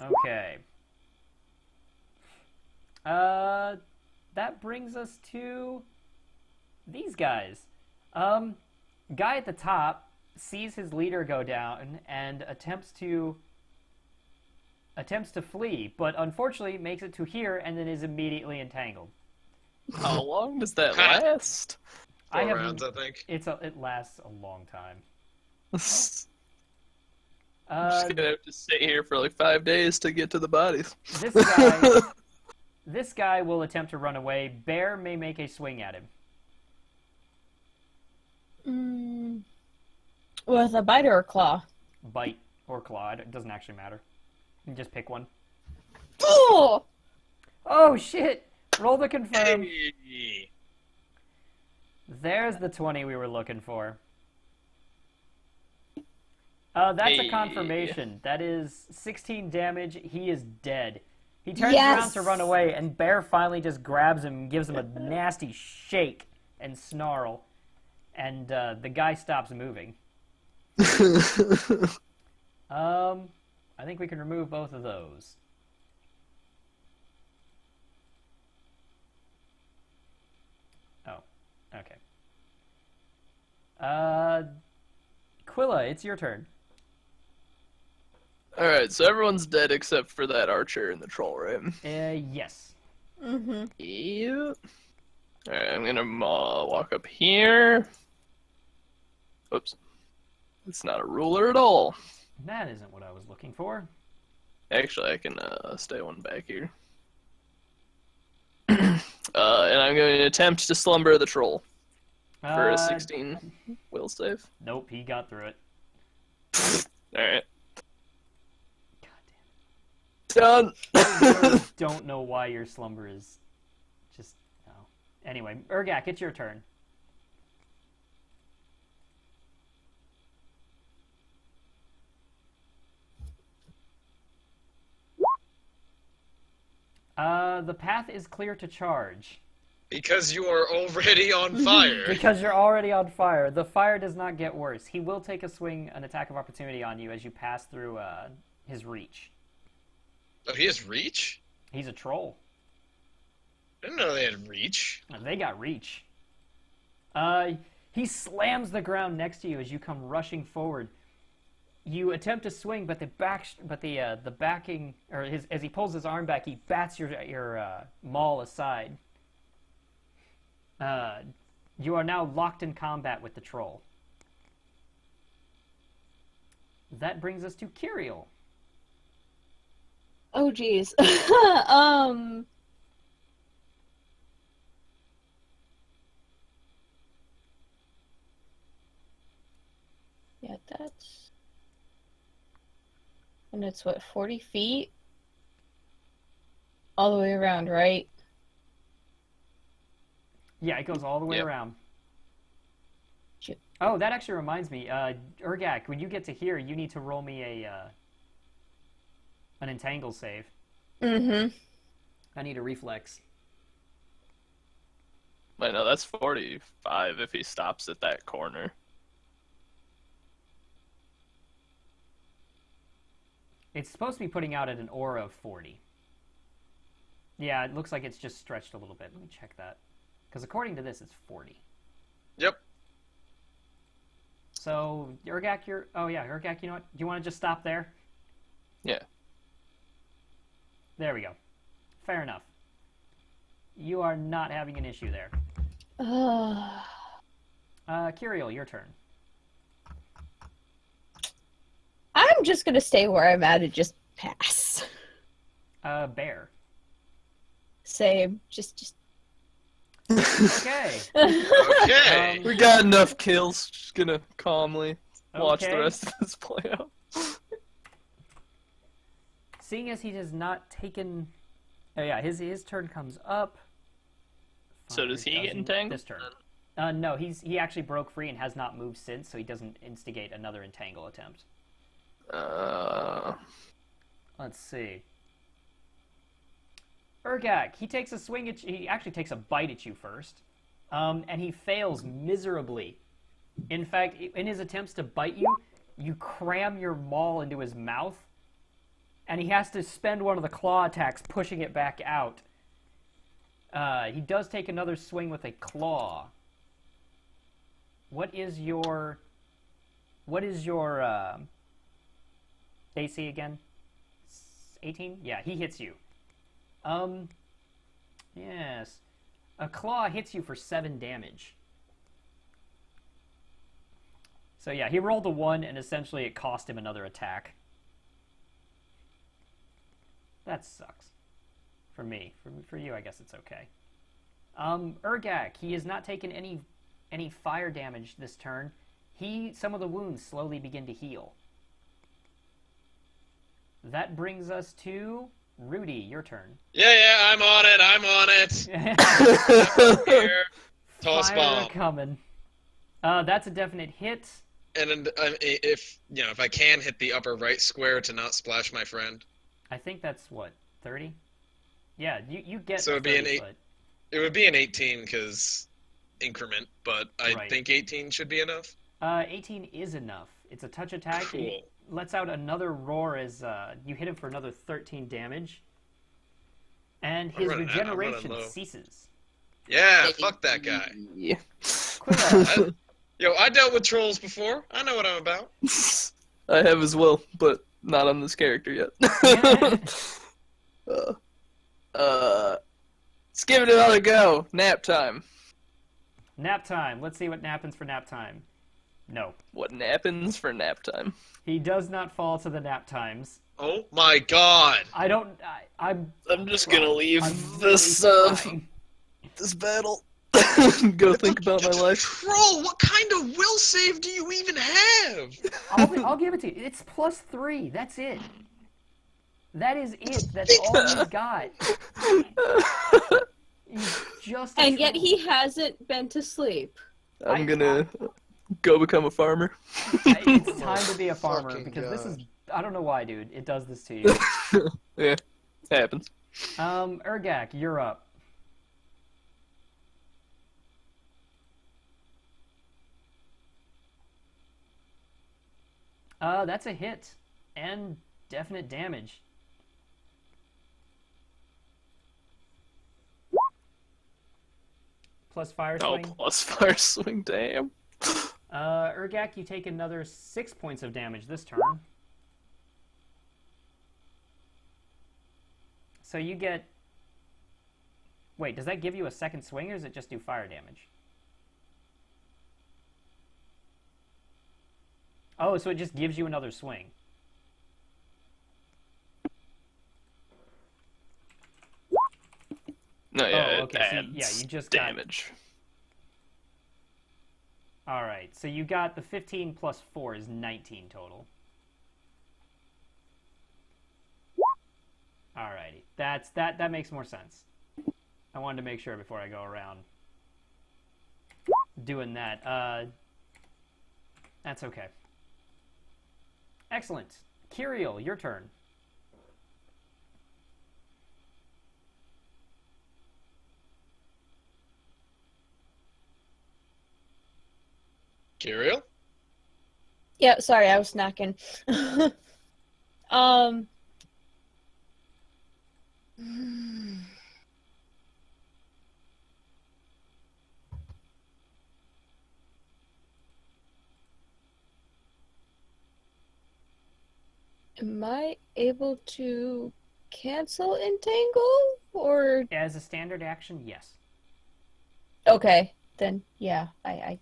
Okay. That brings us to these guys. Guy at the top sees his leader go down and attempts to flee, but unfortunately makes it to here and then is immediately entangled. How long does that last? 4 rounds, I think. It lasts a long time. I'm just gonna have to stay here for like 5 days to get to the bodies. This guy will attempt to run away. Bear may make a swing at him. With a bite or a claw? Bite. Or claw. It doesn't actually matter. You just pick one. Oh! Oh, shit! Roll the confirm. Hey. There's the 20 we were looking for. That's a Hey. confirmation. That is 16 damage. He is dead. He turns Yes! around to run away, and Bear finally just grabs him and gives him a nasty shake and snarl. And the guy stops moving. I think we can remove both of those. Oh, okay. Quilla, it's your turn. Alright, so everyone's dead except for that archer and the troll, right? Yes. Mm-hmm. Yep. Alright, I'm gonna walk up here. Oops. It's not a ruler at all. That isn't what I was looking for. Actually, I can stay one back here. And I'm going to attempt to slumber the troll for a 16 will save. Nope, he got through it. Alright. God Done! damn it. I don't know why your slumber is just... No. Anyway, Urgak, it's your turn. The path is clear to charge. Because you are already on fire. Because you're already on fire. The fire does not get worse. He will take a swing, an attack of opportunity on you as you pass through his reach. Oh, he has reach? He's a troll. I didn't know they had reach. They got reach. He slams the ground next to you as you come rushing forward. You attempt to swing, but the backing, or as he pulls his arm back, he bats your maul aside. You are now locked in combat with the troll. That brings us to Kiriel. Oh, geez. Yeah, that's... And it's, what, 40 feet? All the way around, right? Yeah, it goes all the way Yep. around. Shoot. Oh, that actually reminds me. Urgak, when you get to here, you need to roll me an entangle save. Mm-hmm. I need a reflex. Wait, no, that's 45 if he stops at that corner. It's supposed to be putting out at an aura of 40. Yeah, it looks like it's just stretched a little bit. Let me check that. Because according to this, it's 40. Yep. So, Urgak, Oh, yeah, Urgak, you know what? Do you want to just stop there? Yeah. There we go. Fair enough. You are not having an issue there. Kiriel, your turn. I'm just gonna stay where I'm at and just pass. Bear. Same. Just... Okay. Okay. We got enough kills. Just gonna calmly watch Okay. the rest of this play out. Seeing as he has not taken... Oh, yeah, his turn comes up. So does he get Doesn't entangled? This turn. No, he actually broke free and has not moved since, so he doesn't instigate another entangle attempt. Let's see. Urgak, he takes a swing at you. He actually takes a bite at you first. And he fails miserably. In fact, in his attempts to bite you, you cram your maul into his mouth, and he has to spend one of the claw attacks pushing it back out. He does take another swing with a claw. What is your AC again? 18? Yeah, he hits you. Yes. A claw hits you for 7 damage. So yeah, he rolled a 1, and essentially it cost him another attack. That sucks. For me. For you, I guess it's okay. Urgak, he has not taken any fire damage this turn. Some of the wounds slowly begin to heal. that brings us to Rudy. Your turn. Yeah, I'm on it. Here. Toss Fire bomb. coming. That's a definite hit. And if I can hit the upper right square to not splash my friend. I think that's what, 30? Yeah, you get. So it'd be 30, it would be an 18 because increment, but I Right. think 18 should be enough. 18 is enough. It's a touch attack. Cool. He lets out another roar as you hit him for another 13 damage. And his I'm running regeneration low. ceases. Yeah, fuck that guy. Yeah. Quilla, Yo, I dealt with trolls before. I know what I'm about. I have as well, but not on this character yet. Let's give it another go. Nap time. nap time. Let's see what happens for nap time. No. What nappins for nap time? He does not fall to the nap times. Oh my god. I'm just gonna leave I'm this really trying. this battle. Go think about my life. Troll, what kind of will save do you even have? I'll give it to you. It's +3. That's it. That is it. That's all he's got. He's just. And yet he hasn't been to sleep. I'm gonna go become a farmer. It's time to be a farmer Fucking because this is. God. I don't know why, dude. It does this to you. Yeah, happens. Urgak, you're up. That's a hit and definite damage. Plus fire Oh, swing. plus fire swing, damn. Urgak, you take another 6 points of damage this turn. So you get... Wait, does that give you a second swing, or does it just do fire damage? Oh, so it just gives you another swing. No, yeah, Oh, okay, it so adds yeah, you just got- damage. Alright, so you got the 15 plus 4 is 19 total. Alrighty, that makes more sense. I wanted to make sure before I go around doing that. That's okay. Excellent. Kiriel, your turn. Kiriel? Yeah, sorry, I was snacking. Am I able to cancel entangle or As a standard action, yes. okay, then yeah, I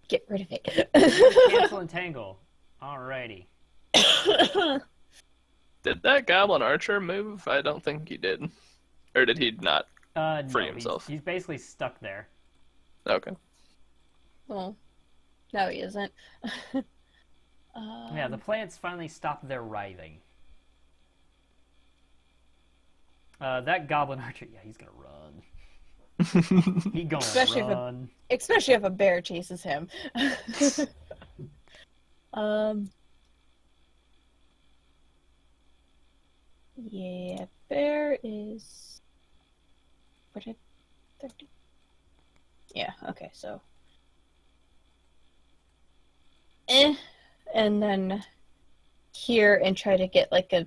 get rid of it. Cancel entangle. Alrighty. Did that goblin archer move? I don't think he did. Or did he not? No, Free himself. He's basically stuck there. Okay. Well, no, he isn't. Yeah, the plants finally stopped their writhing. That goblin archer, yeah, he's gonna run. He gonna Especially run. especially if a bear chases him. Yeah, bear is what did 30? Yeah, okay, so and then here and try to get like a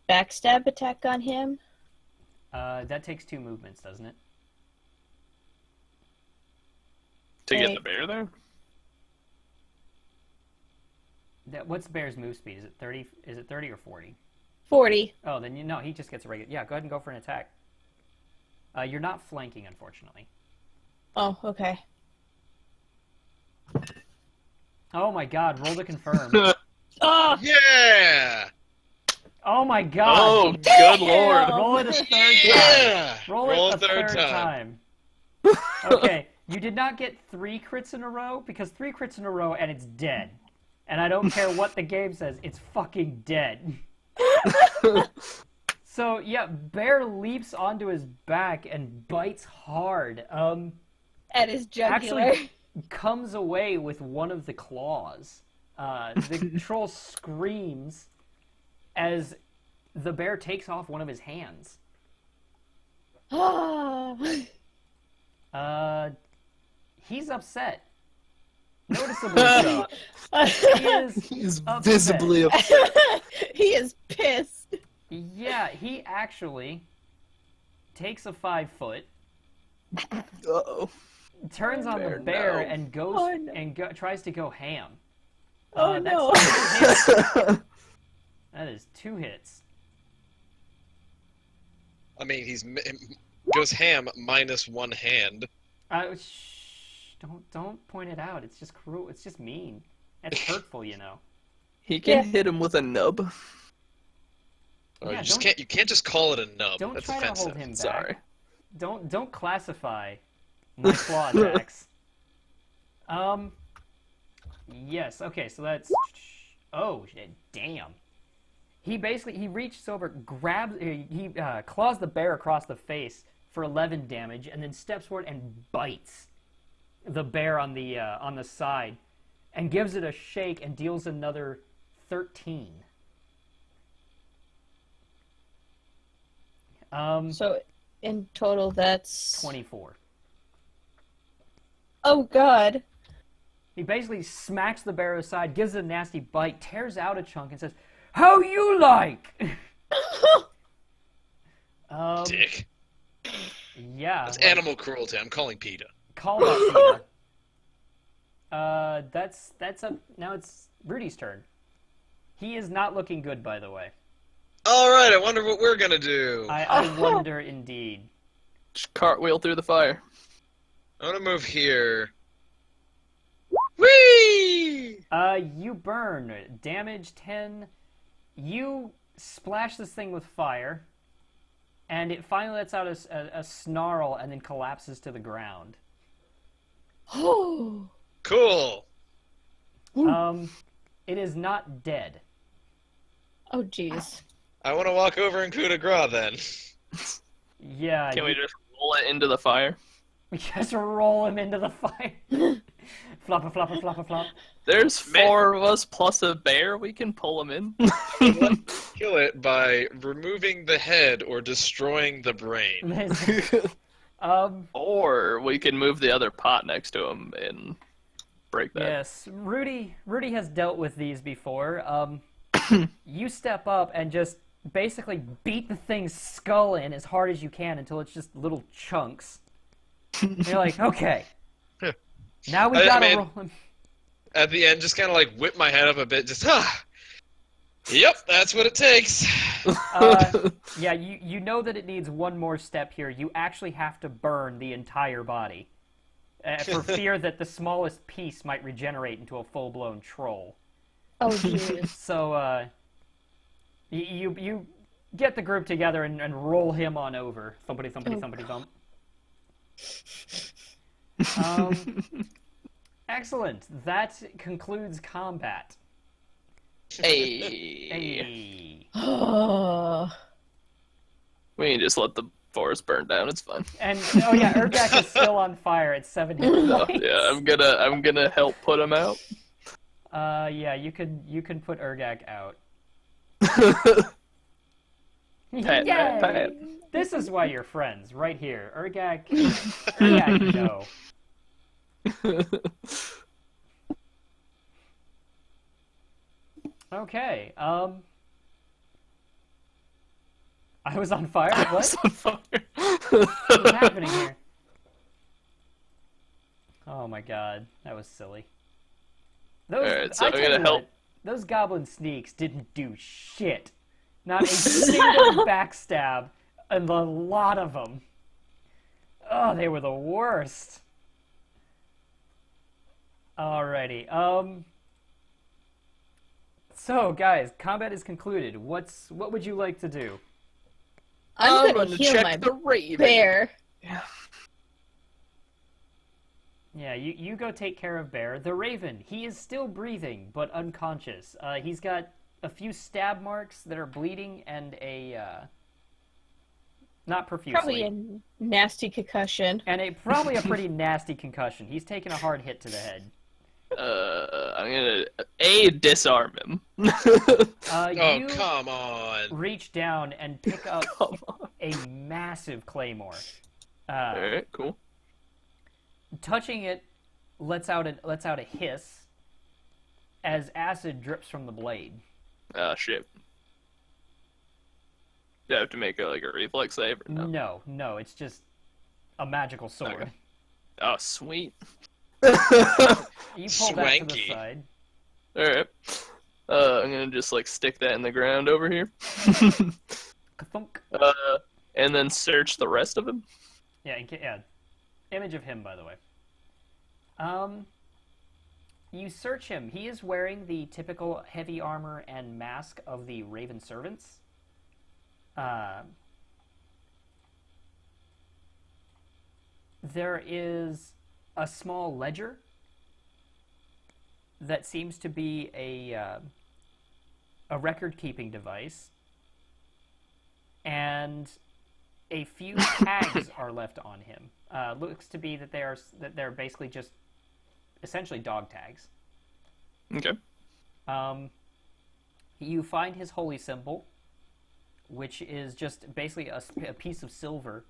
backstab attack on him. That takes 2 movements, doesn't it? To get Right. the bear there? What's Bear's move speed? Is it 30? Is it 30 or 40? 40. Oh, then no, he just gets a regular. Yeah, go ahead and go for an attack. You're not flanking, unfortunately. Oh, okay. Oh my God! Roll to confirm. Oh, Yeah! Oh my God! Oh, good Damn! lord. Roll it a third time. Yeah! Roll it a third time. Okay, you did not get 3 crits in a row, because 3 crits in a row and it's dead. And I don't care what the game says, it's fucking dead. So yeah, bear leaps onto his back and bites hard. At his jugular. Actually comes away with one of the claws. The troll screams as the bear takes off one of his hands. He's upset. Noticeably so. He is upset. Visibly upset. He is pissed. Yeah, he actually takes a 5-foot, Uh-oh. turns on the Bear, bear, no. and goes Oh, no. and tries to go ham. Oh, That's no. 2 hits. That is 2 hits. I mean, goes ham minus 1 hand. Don't point it out. It's just cruel. It's just mean. It's hurtful, you know. He can Yeah. hit him with a nub. Oh, Yeah, you can't just call it a nub. Don't That's try offensive. to hold him back. Sorry. Don't classify my claw attacks. Yes. Okay. So that's. Oh damn. He reaches over, grabs, he claws the bear across the face for 11 damage, and then steps forward and bites the bear on the side, and gives it a shake and deals another 13. So, in total, that's 24. Oh God. He basically smacks the bear aside, gives it a nasty bite, tears out a chunk, and says, "How you like?" Dick. Yeah. That's like, animal cruelty. I'm calling PETA. call that Peter. That's up. Now it's Rudy's turn. He is not looking good, by the way. All right, I wonder what we're gonna do. I wonder indeed. Just cartwheel through the fire. I'm gonna move here. Whee! You burn. Damage 10. You splash this thing with fire, and it finally lets out a snarl and then collapses to the ground. Oh. Cool. It is not dead. Oh jeez. I want to walk over and coup de grace then. Yeah. Can we just roll it into the fire? We just roll him into the fire. Floppa, floppa, floppa, flop. There's 4 of us plus a bear. We can pull him in. Kill it by removing the head or destroying the brain. Or we can move the other pot next to him and break that. Yes, Rudy has dealt with these before. You step up and just basically beat the thing's skull in as hard as you can until it's just little chunks. And you're like, okay, now we gotta roll him. At the end, just kind of like whip my head up a bit, just Yep, that's what it takes. Yeah, you know that it needs one more step here. You actually have to burn the entire body for fear that the smallest piece might regenerate into a full-blown troll. Oh jeez. So, you get the group together and roll him on over. Thumpity, thumpity, thumpity, thump. Excellent. That concludes combat. Hey. Hey. Oh. We can just let the forest burn down. It's fine. And oh yeah, Urgak is still on fire at 70 Oh, points. yeah, I'm gonna help put him out. Yeah, you can put Urgak out. Pat, Yay! pat, pat. This is why you're friends, right here. Urgak, no. Okay, I was on fire? I What? was on fire. What's happening here? Oh my god, that was silly. Those, Alright, so I I'm tell gonna you help. what, those goblin sneaks didn't do shit. Not a single backstab, and a lot of them. Oh, they were the worst. Alrighty, so guys, combat is concluded. What would you like to do? I'm gonna heal check my the raven. bear. Yeah. Yeah, you go take care of Bear. The Raven, he is still breathing, but unconscious. He's got a few stab marks that are bleeding, and a not profusely. Probably a nasty concussion. And probably a pretty nasty concussion. He's taken a hard hit to the head. I'm gonna disarm him. You come on. reach down and pick up a massive claymore. Alright, cool. Touching it lets out a hiss as acid drips from the blade. Ah, shit. Do I have to make a reflex save or no? No, it's just a magical sword. Okay. Oh, sweet. You pull that to the Swanky. side. Alright. I'm gonna just stick that in the ground over here. Ka-thunk. And then search the rest of him. Yeah. Image of him, by the way. You search him. He is wearing the typical heavy armor and mask of the Raven servants. There is a small ledger that seems to be a record-keeping device, and a few tags are left on him. Looks to be that they're basically just essentially dog tags. Okay. You find his holy symbol, which is just basically a piece of silver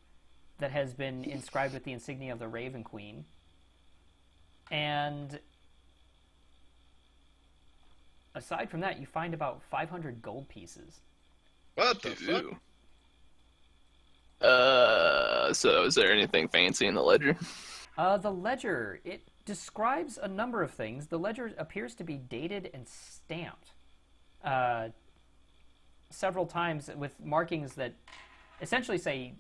that has been inscribed with the insignia of the Raven Queen. And aside from that, you find about 500 gold pieces. What the fuck? Ooh. So is there anything fancy in the ledger? The ledger, it describes a number of things. The ledger appears to be dated and stamped several times with markings that essentially say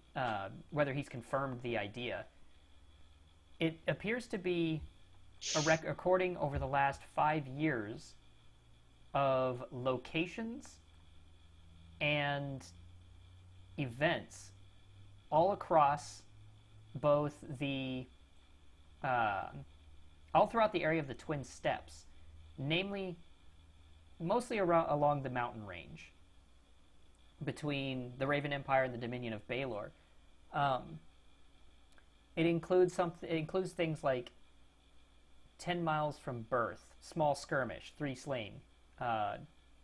whether he's confirmed the idea. It appears to be a recording over the last 5 years of locations and events all across both the all throughout the area of the Twin Steppes, namely mostly along the mountain range between the Raven Empire and the Dominion of Baelor. It includes things like 10 miles from birth, small skirmish, 3 slain,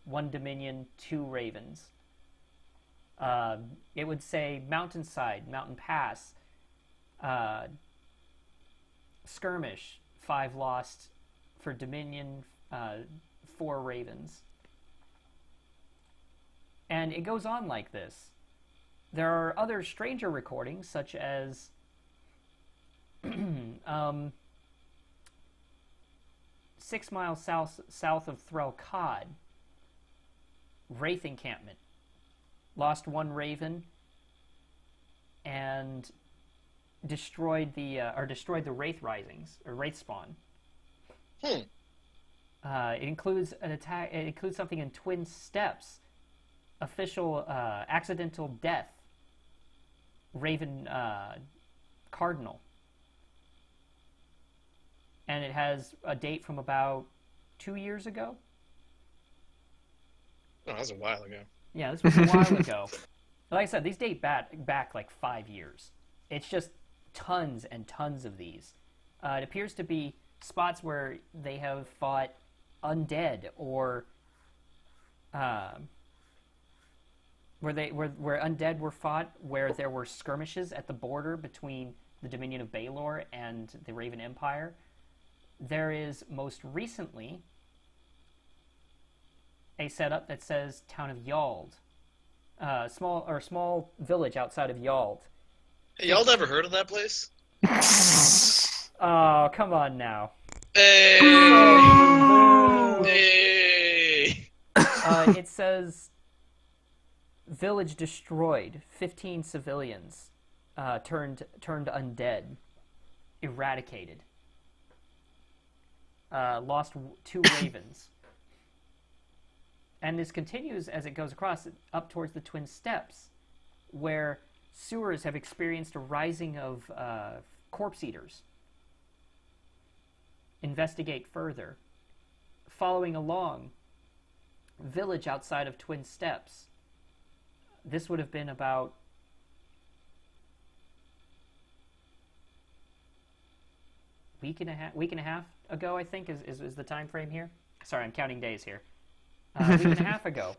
1 Dominion, 2 ravens. It would say mountainside, mountain pass, skirmish, 5 lost for Dominion, 4 ravens. And it goes on like this. There are other stranger recordings, such as 6 miles south of Threl Cod, Wraith encampment. Lost 1 raven and destroyed the Wraith risings or Wraith spawn. It includes an attack. It includes something in Twin Steppes. Official accidental death. Raven Cardinal. And it has a date from about 2 years ago. Oh, that was a while ago. Yeah, this was a while ago. Like I said, these date back like 5 years. It's just tons and tons of these. It appears to be spots where they have fought undead or where undead were fought, where there were skirmishes at the border between the Dominion of Baelor and the Raven Empire. There is most recently a setup that says Town of Yald, small village outside of Yald. Hey, y'all never heard of that place? Oh, come on now. Hey! Hey! It says village destroyed, 15 civilians turned undead, eradicated. Lost 2 ravens. And this continues as it goes across up towards the Twin Steppes, where sewers have experienced a rising of corpse eaters. Investigate further. Following along, village outside of Twin Steps. This would have been about week and a half ago, I think, is the time frame here. Sorry, I'm counting days here. A week and a half ago,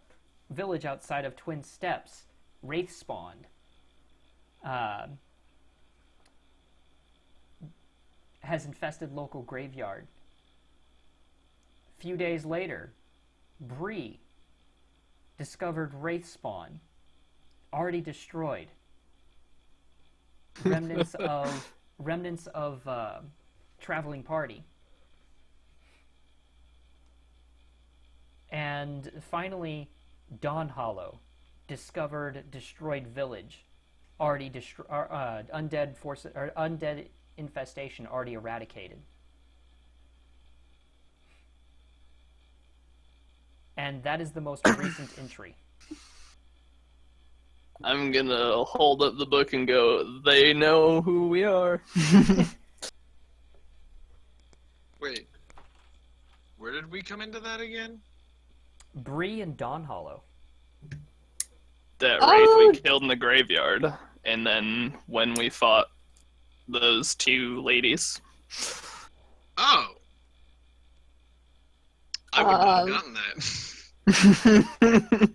village outside of Twin Steps, wraith spawned. Has infested local graveyard. Few days later, Bree discovered wraith spawn, already destroyed. Remnants of traveling party. And finally, Dawn Hollow discovered destroyed village, already undead forces or undead infestation already eradicated. And that is the most recent entry. I'm gonna hold up the book and go, they know who we are. Wait. Where did we come into that again? Bree and Dawn Hollow. That wraith we killed in the graveyard, and then when we fought those two ladies. Oh. I would not have gotten that.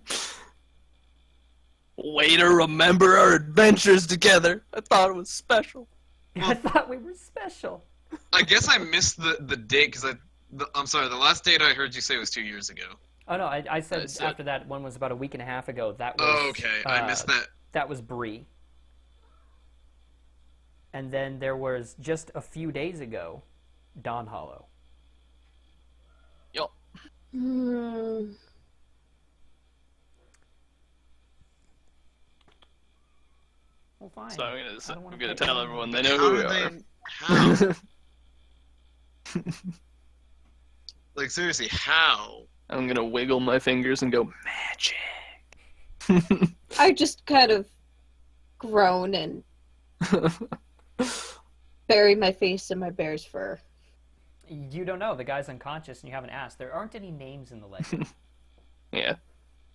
Way to remember our adventures together. I thought it was special. I thought we were special. I guess I missed the date because I'm sorry. The last date I heard you say was 2 years ago. Oh no, I said after that one was about a week and a half ago. That was Oh, okay. I missed that. That was Bree. And then there was just a few days ago, Dawn Hollow. Yup. Well, fine. So I'm I don't wanna gonna play tell that. everyone they know who we are. How? Like, seriously, how? I'm gonna wiggle my fingers and go, magic. I just kind of groan and bury my face in my bear's fur. You don't know. The guy's unconscious and you haven't asked. There aren't any names in the legend. Yeah.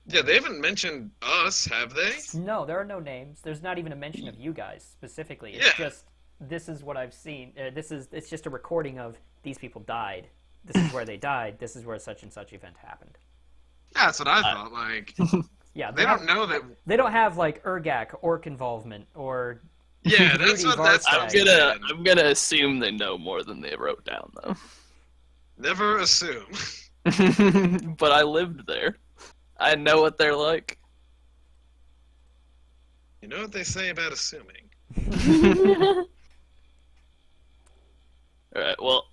Yeah, they haven't mentioned us, have they? No, there are no names. There's not even a mention of you guys specifically. It's Yeah. just, this is what I've seen. It's just a recording of these people died. This is where they died. This is where such and such event happened. Yeah, that's what I thought. Like, Yeah, they don't know that. They don't have like Urgak orc involvement or Yeah, that's Rudy what that's. Varstag. I'm gonna assume they know more than they wrote down, though. Never assume. But I lived there. I know what they're like. You know what they say about assuming. Alright, well,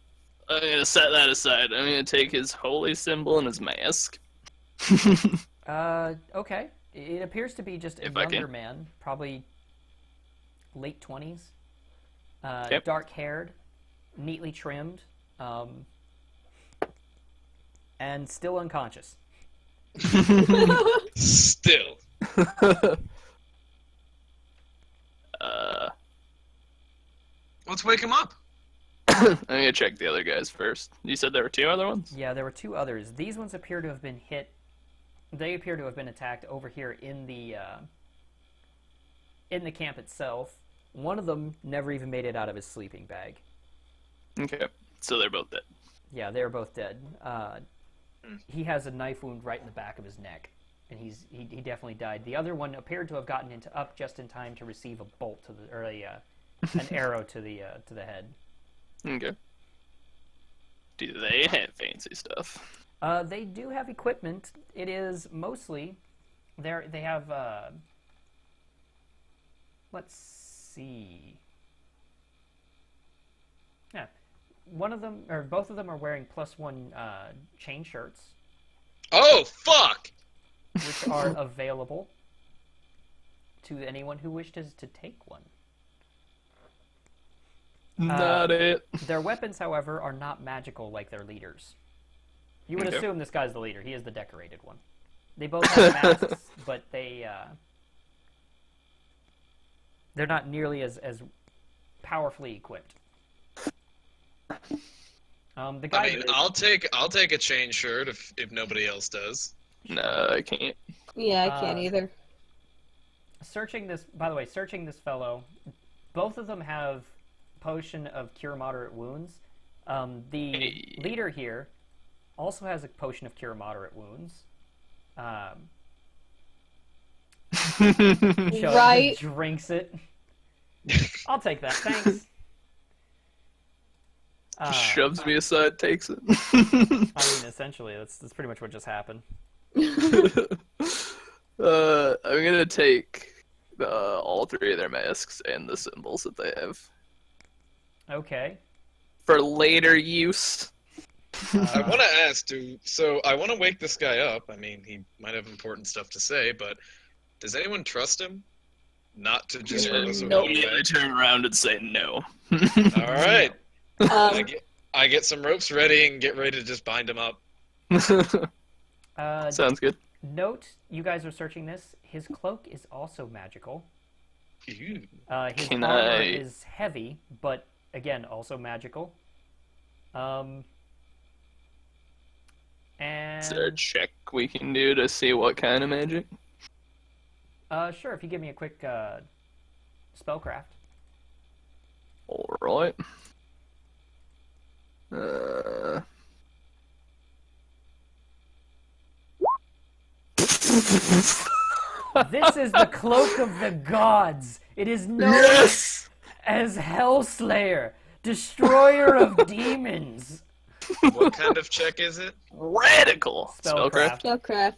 I'm gonna set that aside. I'm gonna take his holy symbol and his mask. Okay. It appears to be just a If I can. younger man, probably late 20s. Yep. Dark-haired, neatly trimmed, and still unconscious. Still. Let's wake him up. I'm gonna check the other guys first. You said there were two other ones? Yeah, there were two others. These ones appear to have been hit. They appear to have been attacked over here in the camp itself. One of them never even made it out of his sleeping bag. Okay, so they're both dead. Yeah, they were both dead. He has a knife wound right in the back of his neck, and he definitely died. The other one appeared to have gotten up just in time to receive a bolt an arrow to the head. Okay. Do they have fancy stuff? They do have equipment. It is mostly they have let's see. Yeah. One of them or both of them are wearing +1 chain shirts, Oh, fuck! which are available to anyone who wishes to take one. Not it. Their weapons, however, are not magical like their leaders. You would Okay. assume this guy's the leader. He is the decorated one. They both have masks, but they're not nearly as powerfully equipped. The guy. I mean, I'll take a chain shirt if nobody else does. No, I can't. Yeah, I can't either. Searching this, by the way, searching this fellow, both of them have potion of cure moderate wounds. The Hey. leader here also has a potion of cure moderate wounds. Chug Right. drinks it. I'll take that, thanks. Shoves me aside, takes it. I mean, essentially, that's pretty much what just happened. I'm gonna take all three of their masks and the symbols that they have Okay. for later use. I want to ask, so I want to wake this guy up. I mean, he might have important stuff to say, but does anyone trust him? Not to just hurt us Nope. Immediately turn around and say no. All right. Um, I get some ropes ready and get ready to just bind him up. Sounds good. Note, you guys are searching this. His cloak is also magical. Ew. His Can armor I- is heavy, but again, also magical. Is there a And check we can do to see what kind of magic? sure, if you give me a quick spellcraft. Alright. Uh... This is the cloak of the gods. It is known Yes! as Hellslayer, destroyer of demons. What kind of check is it? Radical! Spellcraft. Spellcraft.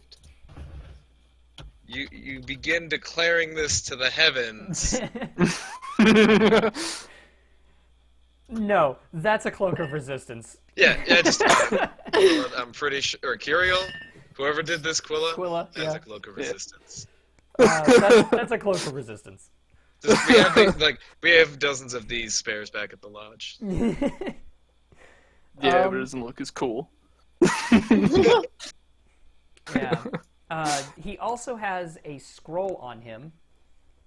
You begin declaring this to the heavens. No, that's a cloak of resistance. Yeah, just I'm pretty sure, or Curiel, whoever did this, Quilla, that's yeah. a cloak of resistance. That's a cloak of resistance. We have dozens of these spares back at the lodge. Yeah, but it doesn't look as cool. Yeah. He also has a scroll on him,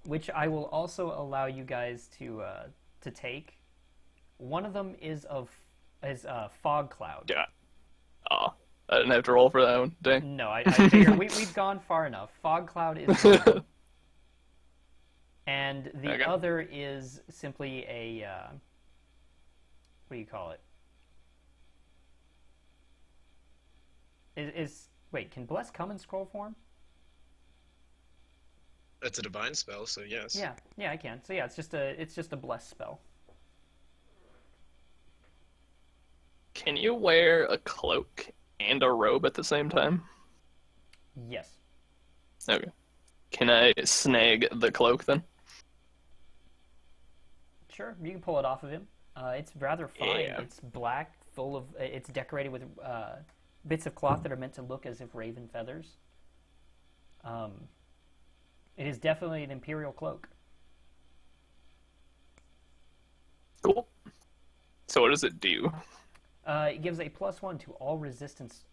which I will also allow you guys to take. One of them is fog cloud. Yeah. Oh, I didn't have to roll for that one. Dang. No, I figured we've gone far enough. Fog cloud is one of them. And the Okay. other is simply a what do you call it? Wait, can bless come in scroll form? That's a divine spell, so yes. Yeah, I can. So yeah, it's just a bless spell. Can you wear a cloak and a robe at the same time? Yes. Okay. Can I snag the cloak then? Sure, you can pull it off of him. It's rather fine. Yeah. It's black, full of. It's decorated with bits of cloth that are meant to look as if raven feathers. It is definitely an imperial cloak. Cool. So what does it do? It gives a +1 to all resistance.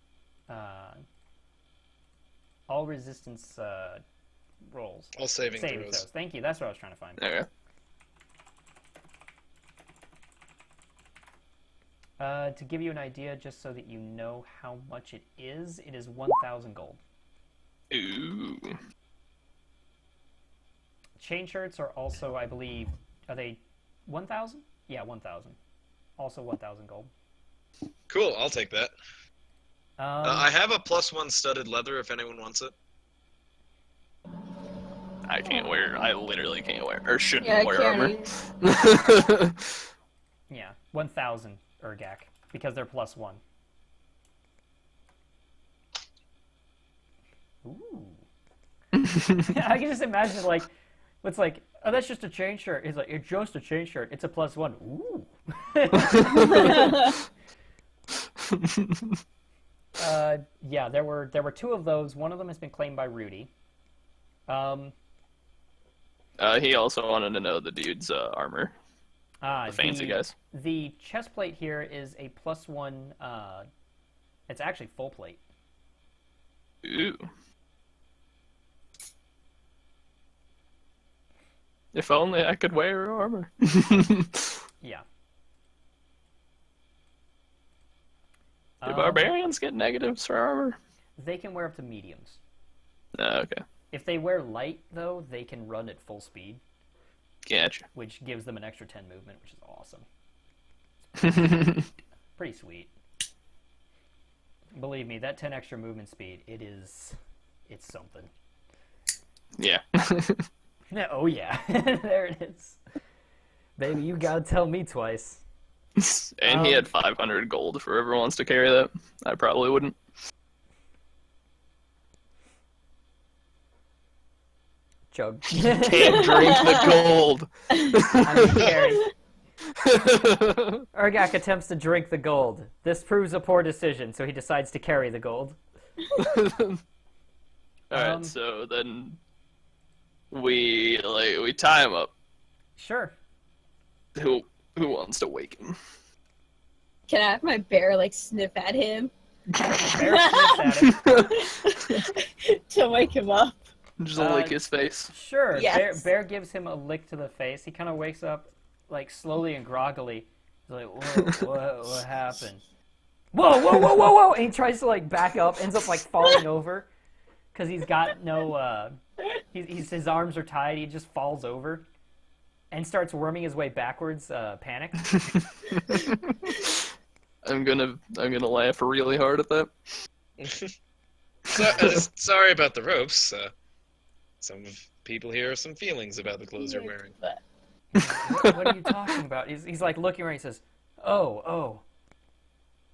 Rolls. All saving Saving throws. throws. Thank you. That's what I was trying to find. Okay. To give you an idea, just so that you know how much it is 1,000 gold. Ooh. Chain shirts are also, I believe, are they 1,000? Yeah, 1,000. Also 1,000 gold. Cool, I'll take that. I have a +1 studded leather if anyone wants it. I can't wear. I literally can't wear, or shouldn't Yeah, I wear can't armor. either. Yeah, 1,000 Urgak, because they're +1. Ooh. I can just imagine, like, it's like, oh, that's just a chain shirt. It's like, it's just a chain shirt. It's a +1. Ooh. Yeah, there were two of those. One of them has been claimed by Rudy. He also wanted to know the dude's armor. The fancy guys. The chest plate here is a +1. It's actually full plate. Ooh. If only I could wear armor. Yeah. Do barbarians get negatives for armor? They can wear up to mediums. Oh, okay. If they wear light, though, they can run at full speed, Gotcha. which gives them an extra 10 movement, which is awesome. Pretty sweet. Believe me, that 10 extra movement speed, it's something. Yeah. Oh yeah, there it is. Baby, you gotta tell me twice. And he had 500 gold. If whoever wants to carry that, I probably wouldn't. Chug. Can't drink the gold. I mean, Gary. Urgak attempts to drink the gold. This proves a poor decision, so he decides to carry the gold. Alright, so then we tie him up. Sure. Who wants to wake him? Can I have my bear like sniff at him Bear sniffs at him. to wake him up? Just lick his face. Sure. Yes. Bear gives him a lick to the face. He kind of wakes up, like, slowly and groggily. He's like, what happened? Whoa! And he tries to, like, back up, ends up, like, falling over. Because he's got no, his arms are tied, he just falls over. And starts worming his way backwards, panic. I'm gonna laugh really hard at that. Sorry about the ropes. Some people here have some feelings about the clothes you're wearing. What are you talking about? He's like looking around, he says, oh,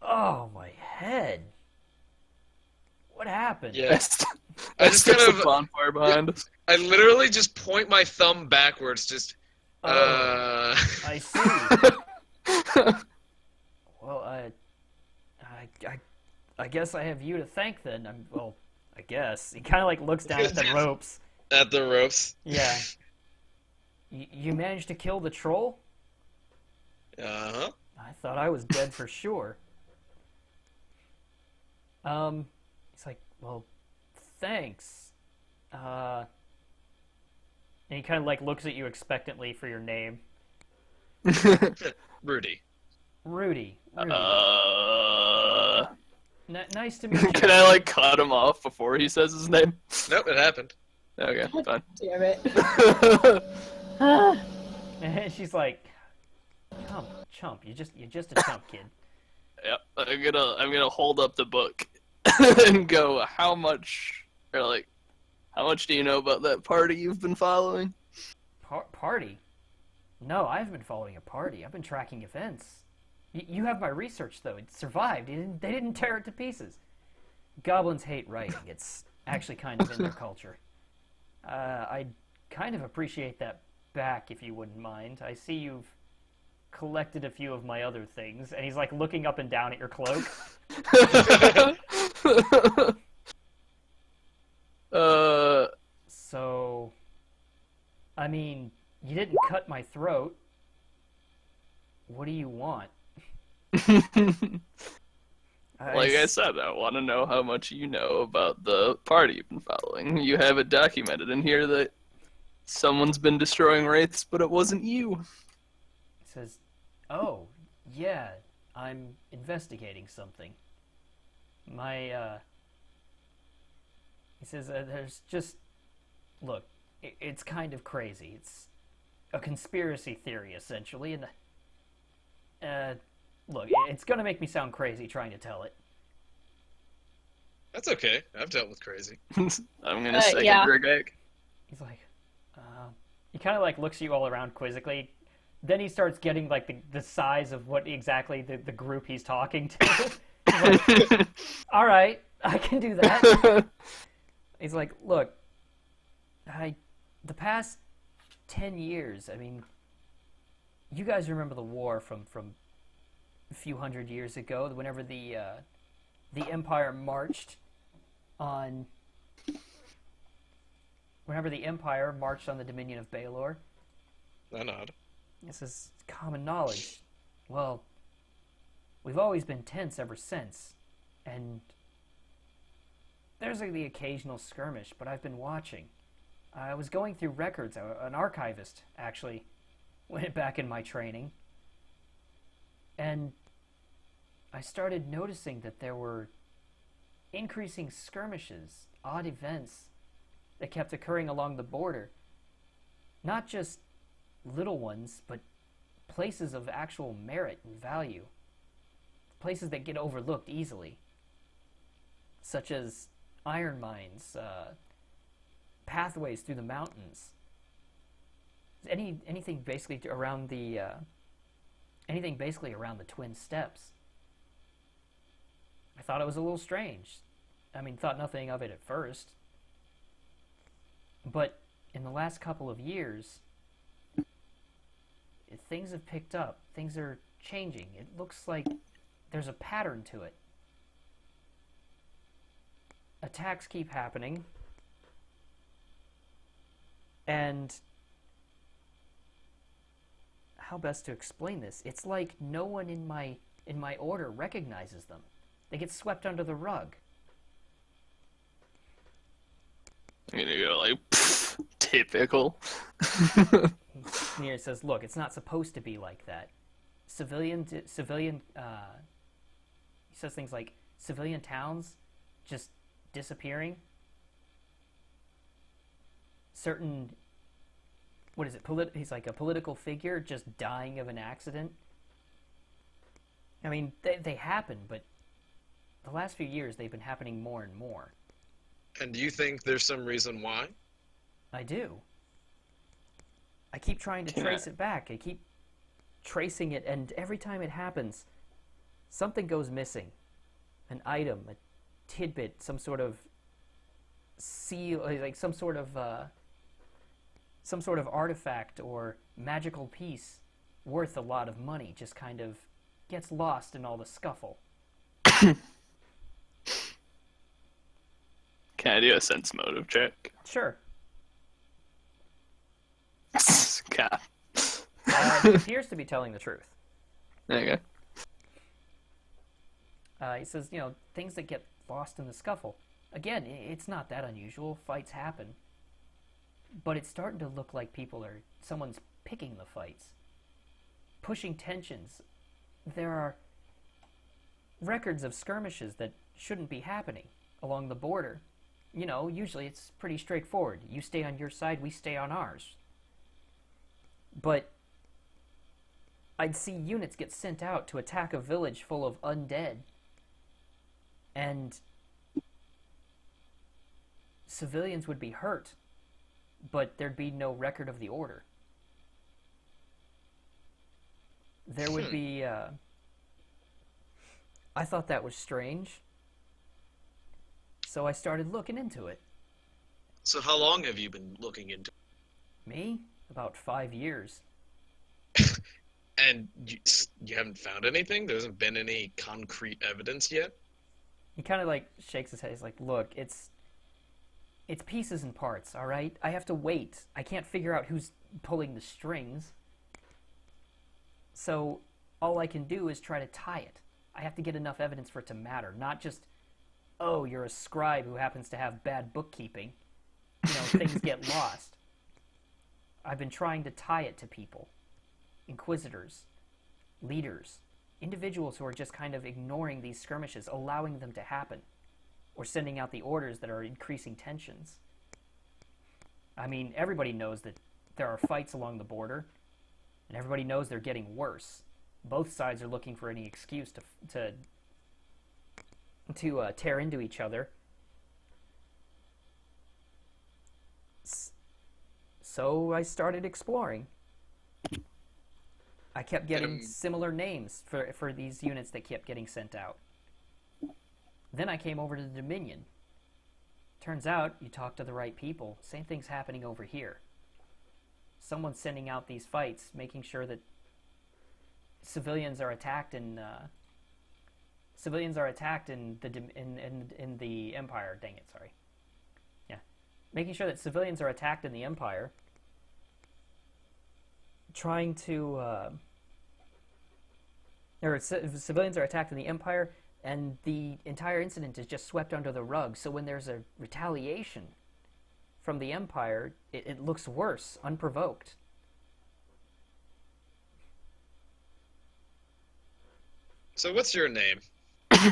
my head. What happened? Yeah. I just kind kind of of- bonfire behind us. I literally just point my thumb backwards, just. I see. Well, I guess I have you to thank then. I guess. He kind of like looks down at the ropes. At the ropes. Yeah. You managed to kill the troll? Uh-huh. I thought I was dead for sure. He's like, well, thanks. And he kind of like looks at you expectantly for your name. Rudy. Rudy. Nice to meet you. Can I like cut him off before he says his name? Nope, it happened. Okay, fine. Damn it. And she's like, chump, you're just a chump, kid. Yep, I'm gonna hold up the book and go, how much do you know about that party you've been following? Party? No, I haven't been following a party. I've been tracking events. You have my research, though. It survived. They didn't tear it to pieces. Goblins hate writing. It's actually kind of in their culture. I'd kind of appreciate that back, if you wouldn't mind. I see you've collected a few of my other things. And he's, like, looking up and down at your cloak. So, I mean, you didn't cut my throat. What do you want? Like I said, I want to know how much you know about the party you've been following. You have it documented in here that someone's been destroying wraiths, but it wasn't you. He says, oh, yeah, I'm investigating something. He says, there's just, look, it's kind of crazy. It's a conspiracy theory, essentially, and, look, it's gonna make me sound crazy trying to tell it. That's okay. I've dealt with crazy. I'm gonna second yeah. Greg. He's like, he kind of like looks you all around quizzically. Then he starts getting like the size of what exactly the group he's talking to. He's like, all right, I can do that. He's like, look, the past 10 years, I mean, you guys remember the war from a few hundred years ago, whenever the Empire marched on the Dominion of Baelor. I nod. This is common knowledge. Well, we've always been tense ever since, and there's like the occasional skirmish, but I've been watching. I was going through records. An archivist, actually, went back in my training, and I started noticing that there were increasing skirmishes, odd events that kept occurring along the border. Not just little ones, but places of actual merit and value. Places that get overlooked easily. Such as iron mines, pathways through the mountains. Anything basically around the Twin Steps. I thought it was a little strange. I mean, thought nothing of it at first. But in the last couple of years, things have picked up. Things are changing. It looks like there's a pattern to it. Attacks keep happening. And how best to explain this? It's like no one in my order recognizes them. They get swept under the rug. You're gonna go like, typical. Near says, "Look, it's not supposed to be like that. Civilian. He says things like civilian towns just disappearing. Certain, what is it? He's like a political figure just dying of an accident. I mean, they happen, but the last few years they've been happening more and more." And do you think there's some reason why? I do. I keep trying to trace it back. I keep tracing it, and every time it happens, something goes missing. An item, a tidbit, some sort of seal, like some sort of artifact or magical piece worth a lot of money just kind of gets lost in all the scuffle. Can I do a sense motive check? Sure. God. He appears to be telling the truth. Okay. He says, things that get lost in the scuffle. Again, it's not that unusual. Fights happen. But it's starting to look like someone's picking the fights. Pushing tensions. There are records of skirmishes that shouldn't be happening along the border. Usually it's pretty straightforward. You stay on your side, we stay on ours. But I'd see units get sent out to attack a village full of undead. And civilians would be hurt, but there'd be no record of the order. There would be, I thought that was strange. So I started looking into it. So how long have you been looking into it? Me? About 5 years. And you haven't found anything? There hasn't been any concrete evidence yet? He kind of shakes his head. He's like, "Look, it's pieces and parts, all right? I have to wait. I can't figure out who's pulling the strings. So all I can do is try to tie it. I have to get enough evidence for it to matter, not just, oh, you're a scribe who happens to have bad bookkeeping. Things get lost. I've been trying to tie it to people. Inquisitors, leaders, individuals who are just kind of ignoring these skirmishes, allowing them to happen, or sending out the orders that are increasing tensions. I mean, everybody knows that there are fights along the border, and everybody knows they're getting worse. Both sides are looking for any excuse to tear into each other. So I started exploring. I kept getting similar names for these units that kept getting sent out. Then I came over to the Dominion. Turns out, you talk to the right people, same thing's happening over here. Someone's sending out these fights, making sure that civilians are attacked in the Empire. Dang it, sorry. Yeah, making sure that civilians are attacked in the Empire. Trying to, civilians are attacked in the Empire, and the entire incident is just swept under the rug. So when there's a retaliation from the Empire, it looks worse, unprovoked. So what's your name? He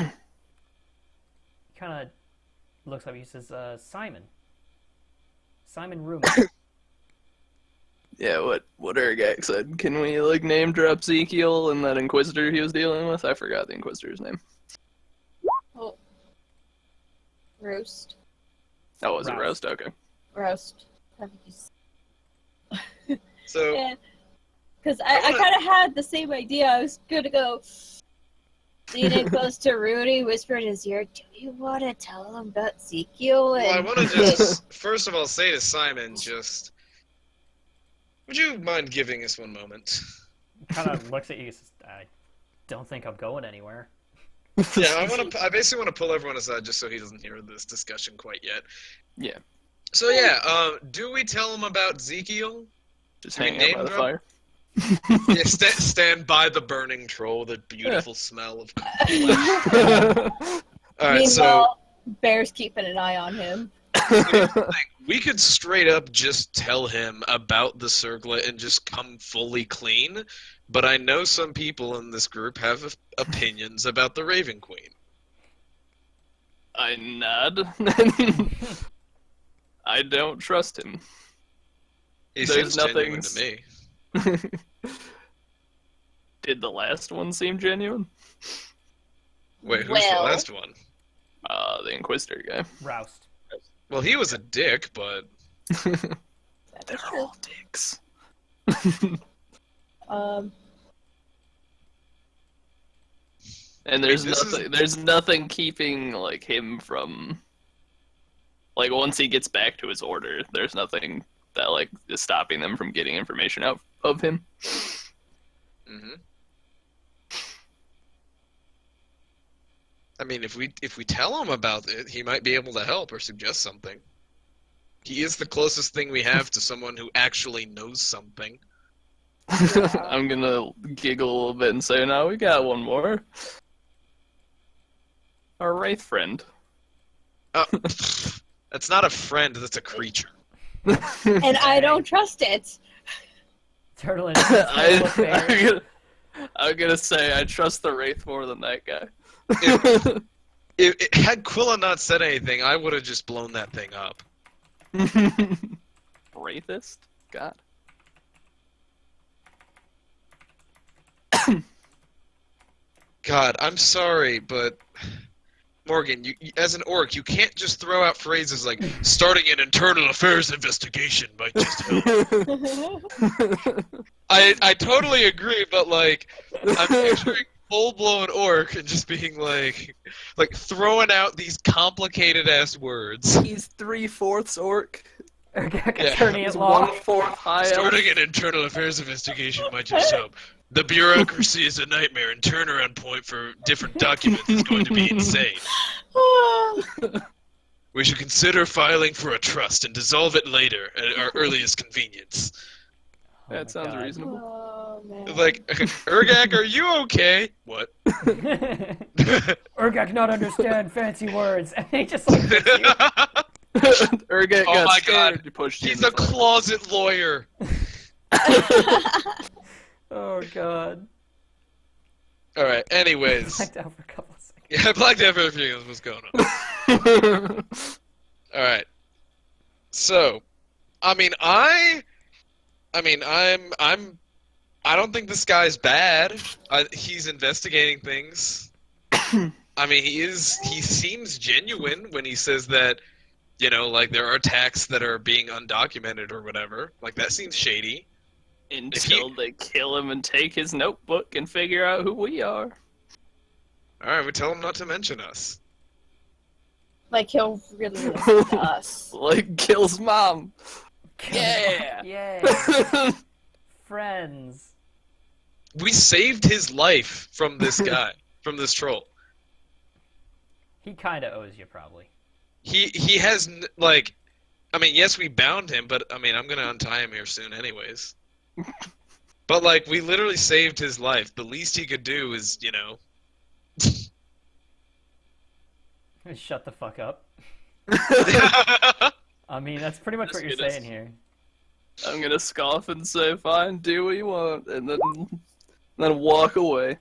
kind of looks up. He says, Simon. Simon Room. Yeah, what Ergak said. Can we, like, name drop Ezekiel and that Inquisitor he was dealing with? I forgot the Inquisitor's name. Oh. Roast. Oh, was it Roust. Roast? Okay. Roast. So Yeah. Because I kind of had the same idea. I was going to go leaning close to Rudy, whisper in his ear, do you want to tell him about Ezekiel? Well, I want to just, first of all, say to Simon, just, would you mind giving us one moment? Kind of looks at you and says, I don't think I'm going anywhere. Yeah, I basically want to pull everyone aside just so he doesn't hear this discussion quite yet. Yeah. So yeah, do we tell him about Ezekiel? Just Do we hang out by name the drop? fire. Yeah, stand by the burning troll, the beautiful smell of Alright, so Meanwhile, Bear's keeping an eye on him. we could straight up just tell him about the circlet and just come fully clean, but I know some people in this group have opinions about the Raven Queen. I nod. I don't trust him. He There's seems nothing genuine to me. Did the last one seem genuine? Wait, who's the Well- last one? The Inquisitor guy. Roust. Well, he was a dick, but They're all dicks. And there's This nothing. There's nothing keeping like him from. Like once he gets back to his order, there's nothing that like is stopping them from getting information out of him. mhm. I mean, if we tell him about it, he might be able to help or suggest something. He is the closest thing we have to someone who actually knows something. I'm gonna giggle a little bit and say, "No, we got one more. Our wraith friend." That's not a friend. That's a creature. And I don't trust it. Turtle and Bear. I'm gonna say I trust the wraith more than that guy. Had Quilla not said anything, I would have just blown that thing up. Wraithist? God. God, I'm sorry, but Morgan, you as an orc, you can't just throw out phrases like "starting an internal affairs investigation" might just help. I totally agree, but like, I'm picturing full-blown orc and just being like throwing out these complicated ass words. He's 3/4 orc. Ergak Yeah. attorney He's at law. 1/4 high elf. Starting an internal affairs investigation might just help. The bureaucracy is a nightmare, and turnaround point for different documents is going to be insane. We should consider filing for a trust and dissolve it later at our earliest convenience. Oh That my sounds God. reasonable. Oh, man. Like, Ergak, are you okay? What? Ergak not understand fancy words, and he just like hits you. Ergat Oh got my scared. God. You pushed He's him a closet lawyer. Oh God. All right. Anyways, Blacked out for a couple of seconds. yeah, I blacked out for a few. What's going on? All right. So, I don't think this guy's bad. He's investigating things. I mean, he seems genuine when he says that, you know, like there are attacks that are being undocumented or whatever. Like that seems shady. Until they kill him and take his notebook and figure out who we are. All right, we tell him not to mention us. Like, he'll really listen to us. Like, kills mom. Yeah! Yay. Friends. We saved his life from this guy, from this troll. He kind of owes you, probably. He has like, I mean, yes, we bound him, but I mean, I'm gonna untie him here soon, anyways. But like, we literally saved his life. The least he could do is, you know. Shut the fuck up. I mean, that's pretty much what you're Just saying here. I'm gonna scoff and say, fine, do what you want, and then walk away.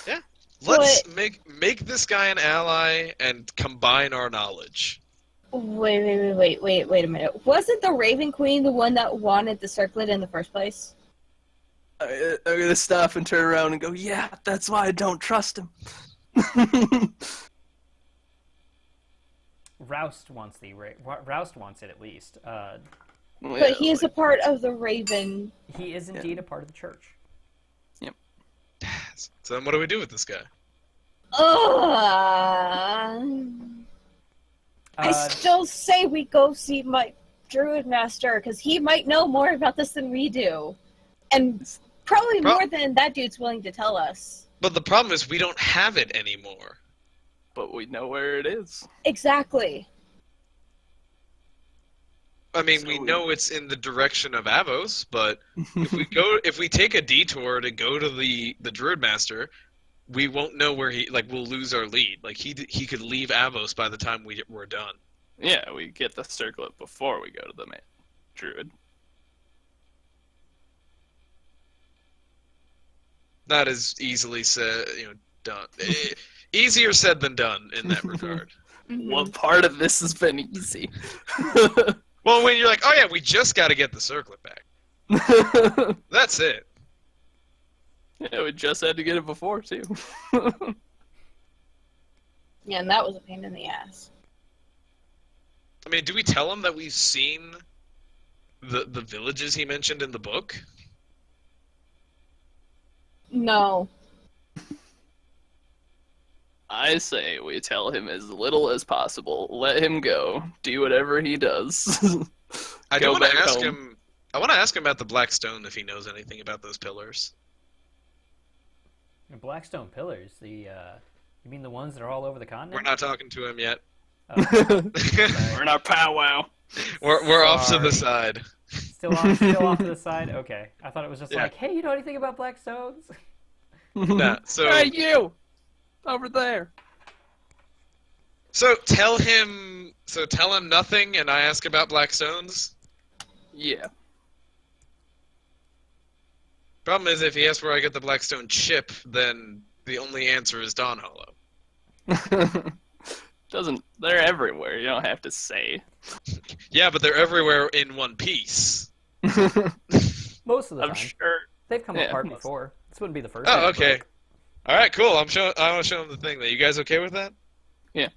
Yeah. Let's make this guy an ally and combine our knowledge. Wait a minute. Wasn't the Raven Queen the one that wanted the circlet in the first place? I'm gonna stop and turn around and go, yeah, that's why I don't trust him. Roust wants Roust wants it at least. But he is a part of the Raven. He is indeed a part of the church. Yep. So then what do we do with this guy? I still say we go see my Druid Master, because he might know more about this than we do. And probably more than that dude's willing to tell us. But the problem is we don't have it anymore. But we know where it is. Exactly. I mean, we know it's in the direction of Avos, but if we take a detour to go to the Druid Master, we won't know where we'll lose our lead. Like, he could leave Avos by the time we're done. Yeah, we get the circlet before we go to the Druid. Not as easily said, done. Easier said than done in that regard. Well, part of this has been easy. Well, when you're like, oh yeah, we just got to get the circlet back. That's it. Yeah, we just had to get it before, too. Yeah, and that was a pain in the ass. I mean, do we tell him that we've seen the villages he mentioned in the book? No. I say we tell him as little as possible. Let him go. Do whatever he does. I want to ask him. I want to ask him about the Black Stone if he knows anything about those pillars. The Blackstone pillars. You mean the ones that are all over the continent? We're not talking to him yet. Oh. We're not powwow. We're off to the side. Still off to the side. Okay, I thought it was just like, hey, you know anything about Blackstones? Nah, so hey, you over there. So tell him nothing, and I ask about Black Stones. Yeah. Problem is, if he asks where I get the Blackstone chip, then the only answer is Dawn Hollow. They're everywhere. You don't have to say. Yeah, but they're everywhere in one piece. Most of the time. I'm sure. They've come apart before. This wouldn't be the first. Oh, okay. All right, cool. I want to show him the thing. You guys okay with that? Yeah.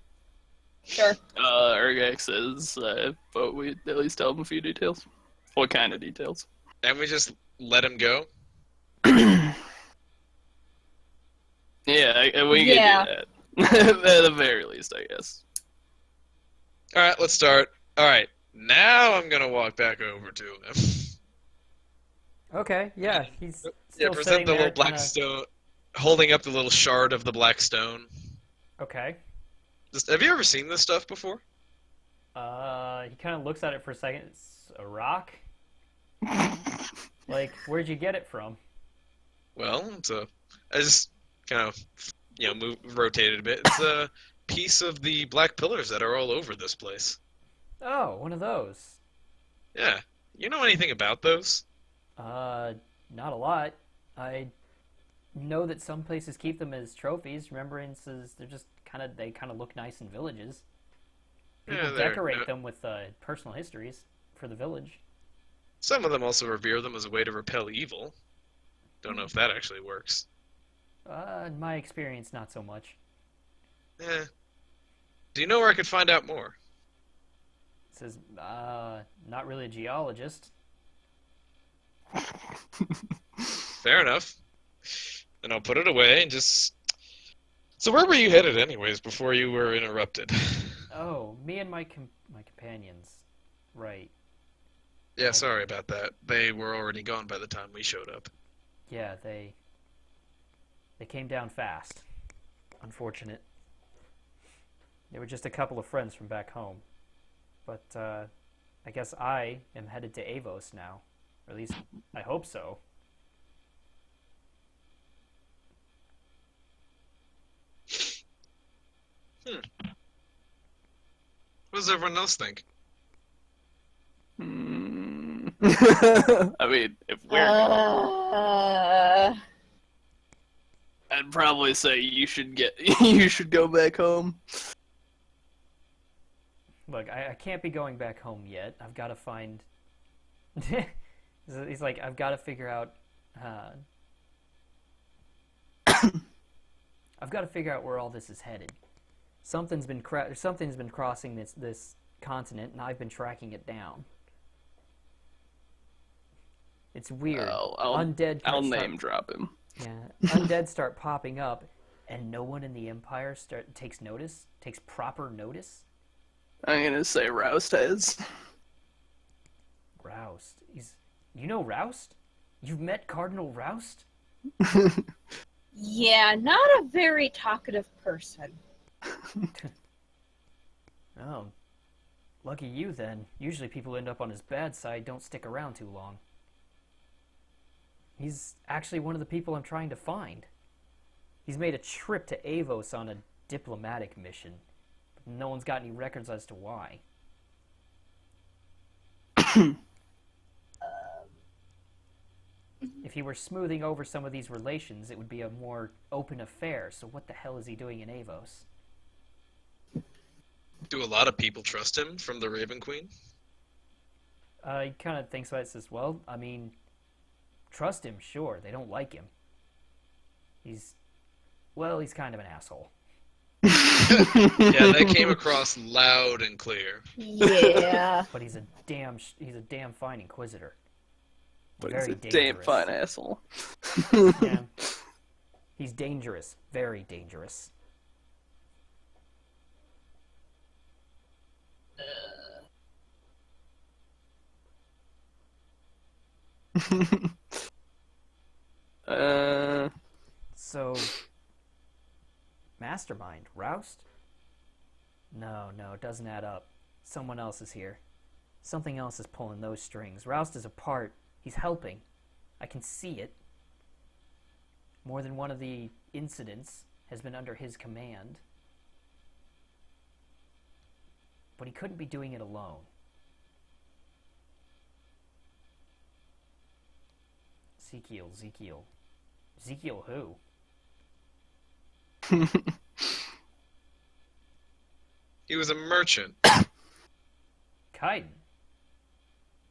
Sure. Ergax says, but we at least tell him a few details. What kind of details? And we just let him go? Yeah, we can do that. At the very least, I guess. All right, let's start. All right, now I'm gonna walk back over to him. Okay, yeah, he's still present the there, little black stone, holding up the little shard of the black stone. Okay. Have you ever seen this stuff before? He kind of looks at it for a second. It's a rock. Like, where'd you get it from? Well, I just kind of, rotated a bit. It's a piece of the black pillars that are all over this place. Oh, one of those. Yeah. You know anything about those? Not a lot. I know that some places keep them as trophies, remembrances. They kind of look nice in villages. People decorate them with personal histories for the village. Some of them also revere them as a way to repel evil. Don't know if that actually works. In my experience, not so much. Do you know where I could find out more? It says, not really a geologist. Fair enough. Then I'll put it away and just... So where were you headed anyways before you were interrupted? Oh, me and my companions. Right. Yeah, sorry about that. They were already gone by the time we showed up. Yeah, they came down fast. Unfortunate. They were just a couple of friends from back home. But, I guess I am headed to Avos now. Or at least, I hope so. What does everyone else think? I mean, if we're... I'd probably say you should go back home. Look, I can't be going back home yet. I've got to find... He's like, I've got to figure out... I've got to figure out where all this is headed. Something's been crossing this continent, and I've been tracking it down. It's weird. I'll name drop him. Yeah, undead start popping up, and no one in the Empire takes proper notice. I'm gonna say Roust has. Roust, you know Roust? You've met Cardinal Roust? Yeah, not a very talkative person. Oh, lucky you then. Usually people end up on his bad side, don't stick around too long. He's actually one of the people I'm trying to find. He's made a trip to Avos on a diplomatic mission, but no one's got any records as to why. If he were smoothing over some of these relations, it would be a more open affair, so what the hell is he doing in Avos? Do a lot of people trust him from the Raven Queen? He kind of thinks about it, says, well, I mean, trust him, sure. They don't like him. He's kind of an asshole. Yeah, that came across loud and clear. Yeah. But he's a damn fine inquisitor. But Very he's a damn dangerous. fine asshole. Yeah. He's dangerous. Very dangerous. So, Mastermind, Roust? No, it doesn't add up. Someone else is here. Something else is pulling those strings. Roust is a part. He's helping. I can see it. More than one of the incidents has been under his command. But he couldn't be doing it alone. Ezekiel. Ezekiel who? He was a merchant. Kaiden.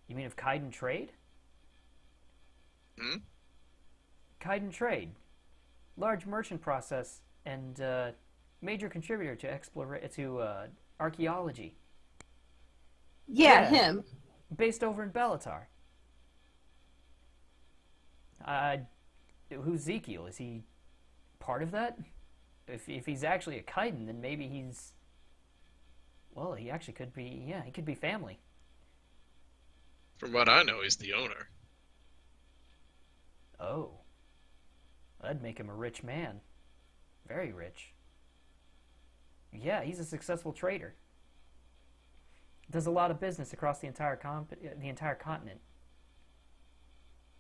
You mean of Kaiden Trade? Hmm? Kaiden Trade. Large merchant process and major contributor to archaeology. Yeah, Yeah. him. Based over in Bellatar. Who's Ezekiel? Is he part of that? If he's actually a Kaiden, then maybe he's... Well, he actually could be... Yeah, he could be family. From what I know, he's the owner. Oh. That'd make him a rich man. Very rich. Yeah, he's a successful trader. Does a lot of business across the entire continent.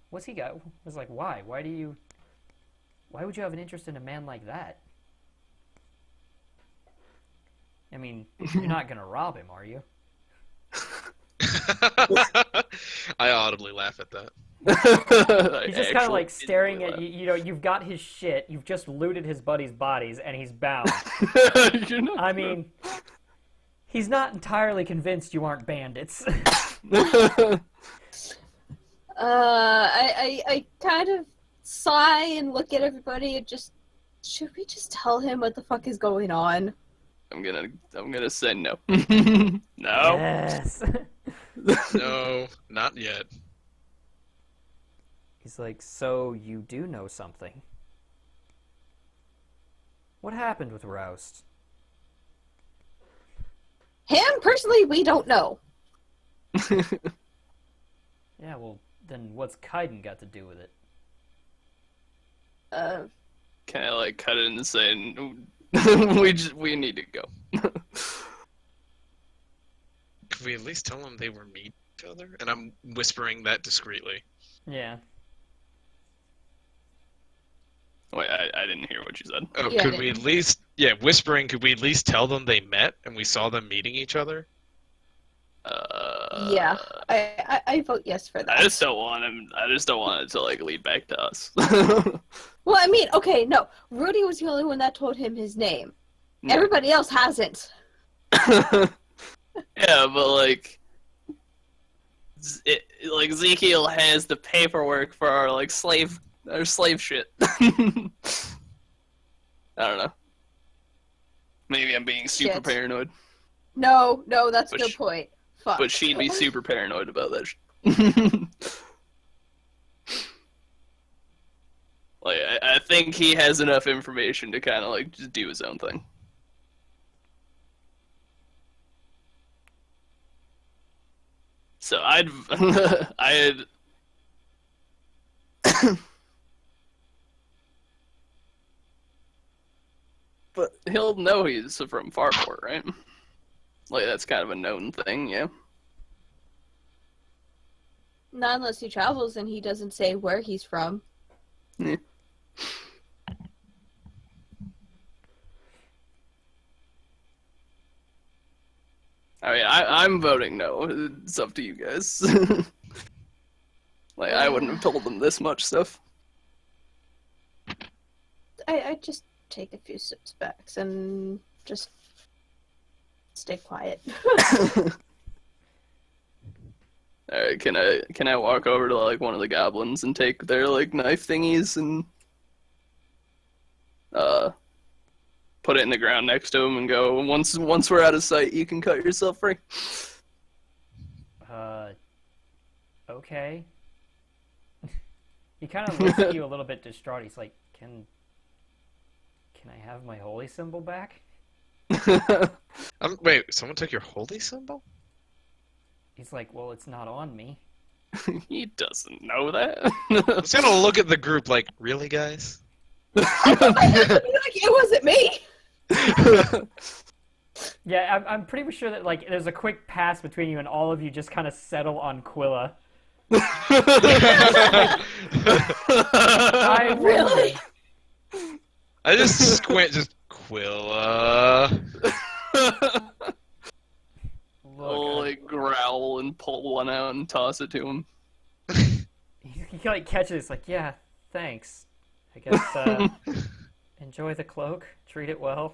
What's he got? Was like, why? Why would you have an interest in a man like that? I mean, you're not gonna rob him, are you? I audibly laugh at that. He's just kind of like staring at you. You know, you've got his shit. You've just looted his buddies' bodies, and he's bound. I mean, he's not entirely convinced you aren't bandits. I kind of sigh and look at everybody and just... Should we just tell him what the fuck is going on? I'm gonna say no. No. Yes. No, not yet. He's like, so you do know something. What happened with Roust? Him, personally, we don't know. Yeah, well, then what's Kaiden got to do with it? Can I like cut it and say we need to go? Could we at least tell them they were meeting each other? And I'm whispering that discreetly. Yeah. Wait, I didn't hear what you said. Oh, Yeah, could we at least... Yeah, whispering, could we at least tell them they met and we saw them meeting each other? Yeah, I vote yes for that. I just don't want him. I just don't want it to like lead back to us. Well, I mean, okay, no. Rudy was the only one that told him his name. Yeah. Everybody else hasn't. Yeah, but like Ezekiel has the paperwork for our slave shit. I don't know. Maybe I'm being super Shit. paranoid, No, that's a But good point. Fuck. but she'd be super paranoid about that shit. I think he has enough information to kind of just do his own thing. So I'd but he'll know he's from Farport, right? That's kind of a known thing, yeah. Not unless he travels and he doesn't say where he's from. Yeah. I mean, I'm voting no. It's up to you guys. I wouldn't have told them this much stuff. I just take a few steps back and just stay quiet. Alright, can I walk over to one of the goblins and take their knife thingies and put it in the ground next to him and go, once we're out of sight, you can cut yourself free. Okay. He kind of looks at you a little bit distraught. He's like, can I have my holy symbol back? Wait, someone took your holy symbol? He's like, well, it's not on me. He doesn't know that. I was gonna look at the group like, really, guys? It wasn't me. Yeah, I'm pretty sure that there's a quick pass between you, and all of you just kind of settle on Quilla. I Really? I just squint, just Quilla. I'll growl and pull one out and toss it to him. He catches it. It's like, yeah, thanks. I guess enjoy the cloak. Treat it well.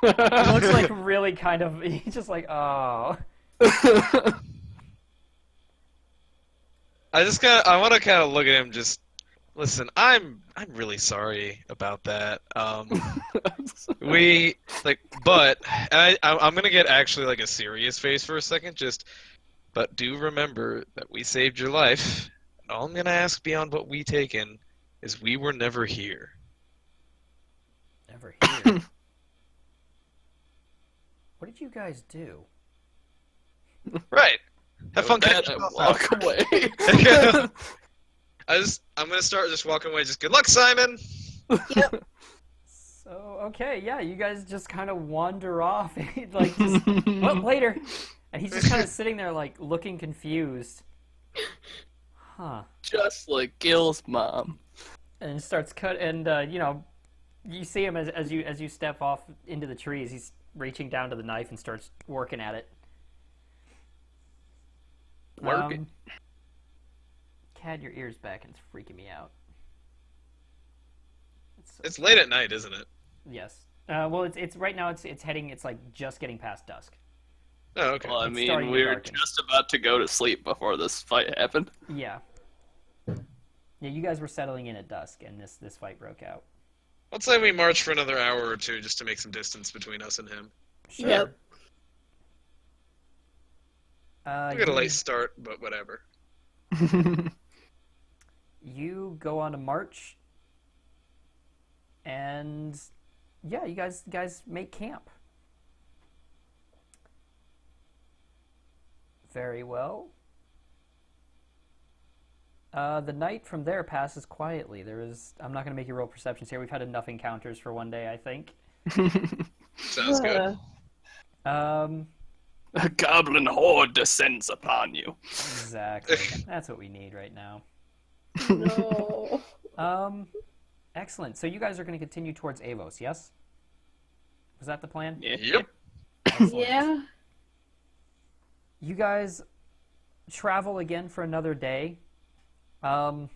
He looks like really kind of. He's just like, oh. I want to kind of look at him. Just listen. I'm really sorry about that. I'm gonna get actually a serious face for a second. But do remember that we saved your life. And all I'm gonna ask beyond what we taken is we were never here. Never here. What did you guys do? Right. Have fun. Walk away. I'm gonna start just walking away. Just good luck, Simon. Yep. So okay, yeah, you guys just kind of wander off, well, later, and he's just kind of sitting there looking confused. Huh. Just like Gil's mom. And starts and you see him as you step off into the trees. He's reaching down to the knife and starts working at it. Working. Cad, your ear's back and it's freaking me out. It's late at night, isn't it? Yes. Well, it's right now. It's heading. It's just getting past dusk. Oh, okay. Well, I It's mean, starting to we were darken. just about to go to sleep before this fight happened. Yeah. Yeah, you guys were settling in at dusk, and this fight broke out. Let's say we march for another hour or two just to make some distance between us and him. Sure. Yep. We got a late start, but whatever. You go on a march, and yeah, you guys make camp. Very well. The night from there passes quietly. I'm not going to make you roll perceptions here. We've had enough encounters for one day, I think. Sounds good. A goblin horde descends upon you. Exactly. That's what we need right now. No. Excellent. So you guys are going to continue towards Avos, yes? Was that the plan? Yeah. Yep. Excellent. Yeah. You guys travel again for another day. Fun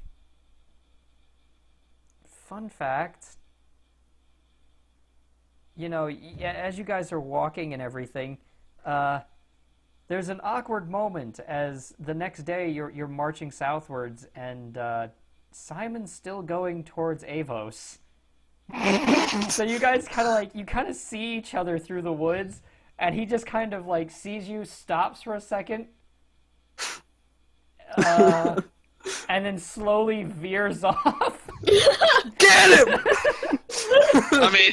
fun fact, you know, as you guys are walking and everything, there's an awkward moment as the next day you're marching southwards and Simon's still going towards Avos. So you guys kind of see each other through the woods, and he just kind of like sees you, stops for a second, and then slowly veers off. Get him! I mean,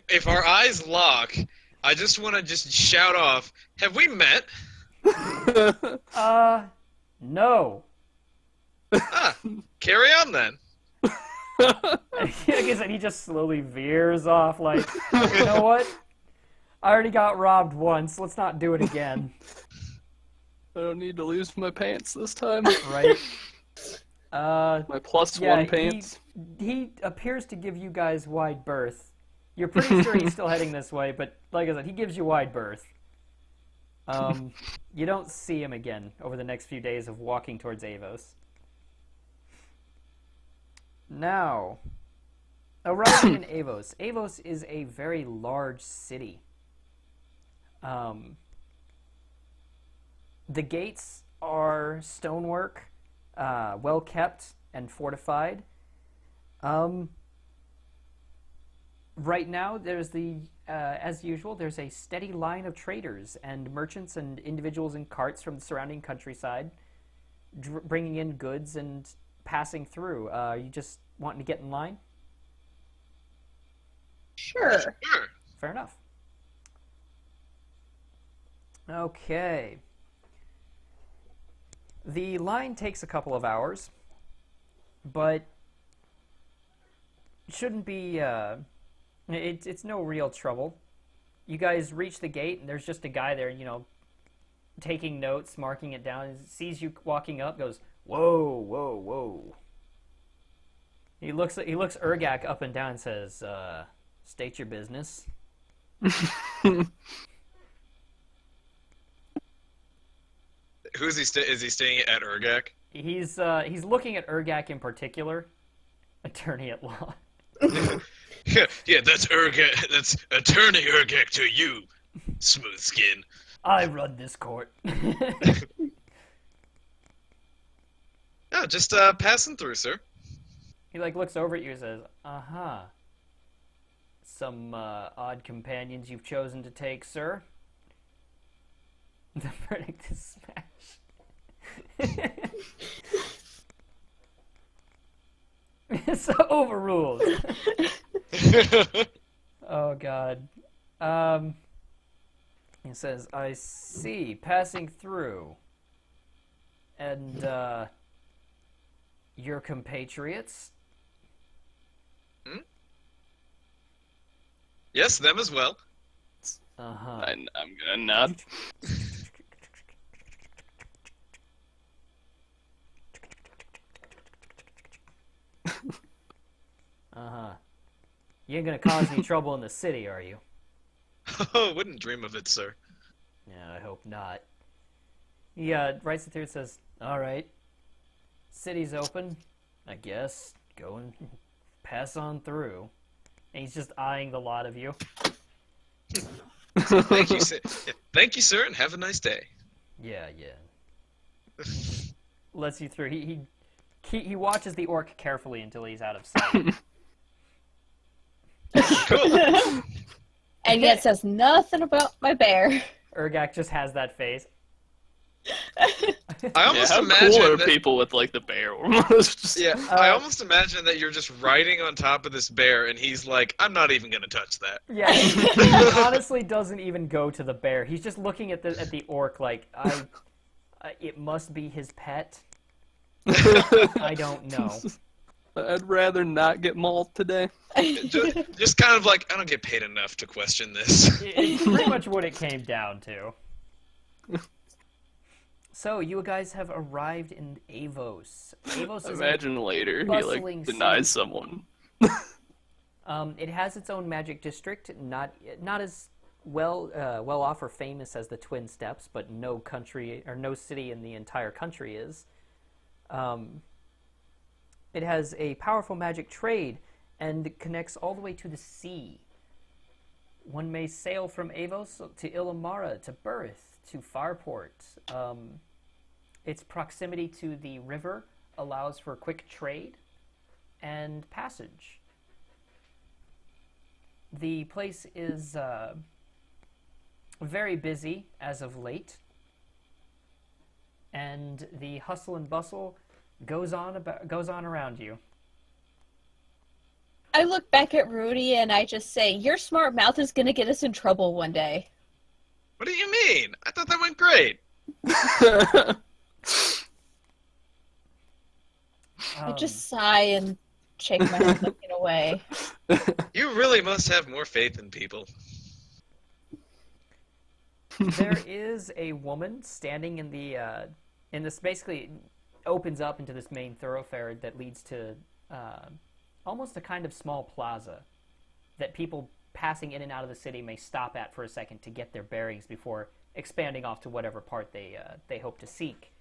if our eyes lock, I just want to just shout off, have we met? No. Carry on then. Like I said, he just slowly veers off like, you know what? I already got robbed once. Let's not do it again. I don't need to lose my pants this time. Right? My +1 pants. He appears to give you guys wide berth. You're pretty sure he's still heading this way, but like I said, he gives you wide berth. You don't see him again over the next few days of walking towards Avos. Now, arriving in Avos. Avos is a very large city. The gates are stonework, well kept and fortified. Right now, there's as usual, there's a steady line of traders and merchants and individuals in carts from the surrounding countryside, bringing in goods and passing through. You just wanting to get in line? Sure. Sure. Fair enough. Okay. The line takes a couple of hours, but shouldn't be, it's no real trouble. You guys reach the gate, and there's just a guy there, you know, taking notes, marking it down, and sees you walking up, goes, "Whoa, whoa, whoa." He looks Urgak up and down and says, "State your business." Who's he? Is he staying at Urgak? He's looking at Urgak in particular, attorney at law. Yeah, that's Urgak. That's Attorney Urgak to you, smooth skin. I run this court. Yeah, just passing through, sir. He looks over at you and says, "Uh-huh. Some odd companions you've chosen to take, sir." The verdict is smash. It's overruled. Oh God. He says, "I see. Passing through. And your compatriots?" Yes, them as well. Uh-huh. I'm gonna nod. Uh-huh. You ain't gonna cause any trouble in the city, are you? Oh, wouldn't dream of it, sir. Yeah, I hope not. He writes it through and says, "All right. City's open, I guess. Go and pass on through." And he's just eyeing the lot of you. Thank you, sir. Yeah, thank you, sir, and have a nice day. Yeah. Lets you through. He watches the orc carefully until he's out of sight. Cool. And yet says nothing about my bear. Urgak just has that face. I almost how imagine cool are that, people with like the bear almost? Yeah, I almost imagine that you're just riding on top of this bear, and he's like, "I'm not even gonna touch that." Yeah, he honestly doesn't even go to the bear. He's just looking at the orc like, it must be his pet. I don't know. I'd rather not get mauled today. Just kind of like, I don't get paid enough to question this. It's pretty much what it came down to. So, you guys have arrived in Avos. Avos is Imagine later he bustling like denies city. someone. It has its own magic district, not as well off or famous as the Twin Steps, but no country or no city in the entire country is. It has a powerful magic trade and connects all the way to the sea. One may sail from Avos to Illimara to Berth to Farport. Its proximity to the river allows for quick trade and passage. The place is very busy as of late, and the hustle and bustle goes on around you. I look back at Rudy and I just say, your smart mouth is going to get us in trouble one day. What do you mean? I thought that went great. I just sigh and shake my head looking away. You really must have more faith in people. There is a woman standing in this, basically opens up into this main thoroughfare that leads to almost a kind of small plaza that people passing in and out of the city may stop at for a second to get their bearings before expanding off to whatever part they hope to seek.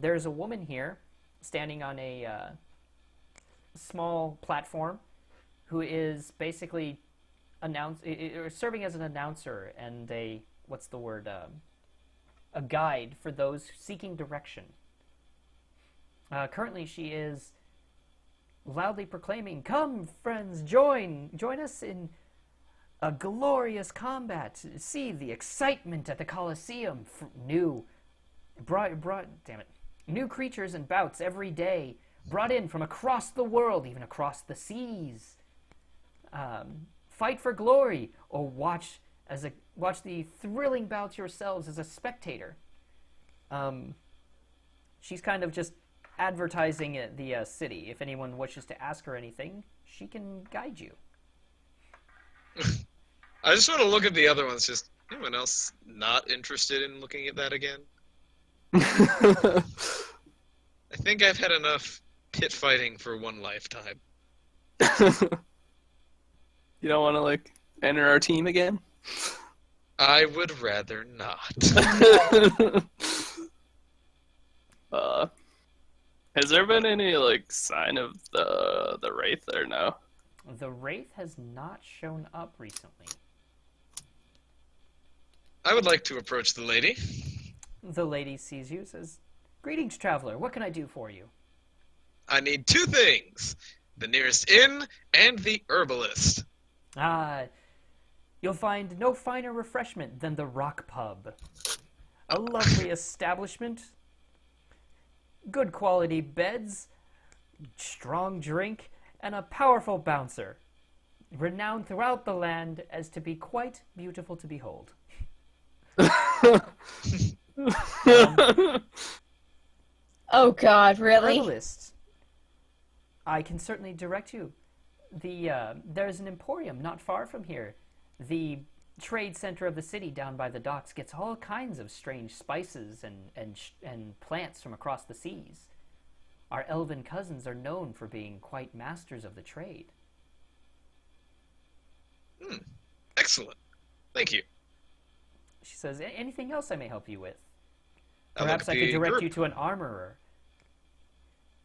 There's a woman here standing on a small platform who is basically serving as an announcer and a guide for those seeking direction. Currently, she is loudly proclaiming, "Come, friends, join us in a glorious combat. See the excitement at the Colosseum. New creatures and bouts every day, brought in from across the world, even across the seas. Fight for glory, or watch the thrilling bouts yourselves as a spectator." She's kind of just advertising the city. If anyone wishes to ask her anything, she can guide you. I just want to look at the other ones. Just anyone else not interested in looking at that again? I think I've had enough pit fighting for one lifetime. You don't want to, like, enter our team again? I would rather not. Has there been any, like, sign of the Wraith there now? The Wraith has not shown up recently. I would like to approach the lady. The lady sees you, says, "Greetings, traveler. What can I do for you?" I need two things. The nearest inn and the herbalist. You'll find no finer refreshment than the Rock Pub. A lovely establishment. Good quality beds, strong drink, and a powerful bouncer. Renowned throughout the land as to be quite beautiful to behold. Oh God, really? Herbalist. I can certainly direct you. There's an emporium not far from here. The trade center of the city down by the docks gets all kinds of strange spices and plants from across the seas. Our elven cousins are known for being quite masters of the trade. Excellent. Thank you. She says, "Anything else I may help you with? I'll look Perhaps at I could the direct group. you to an armorer.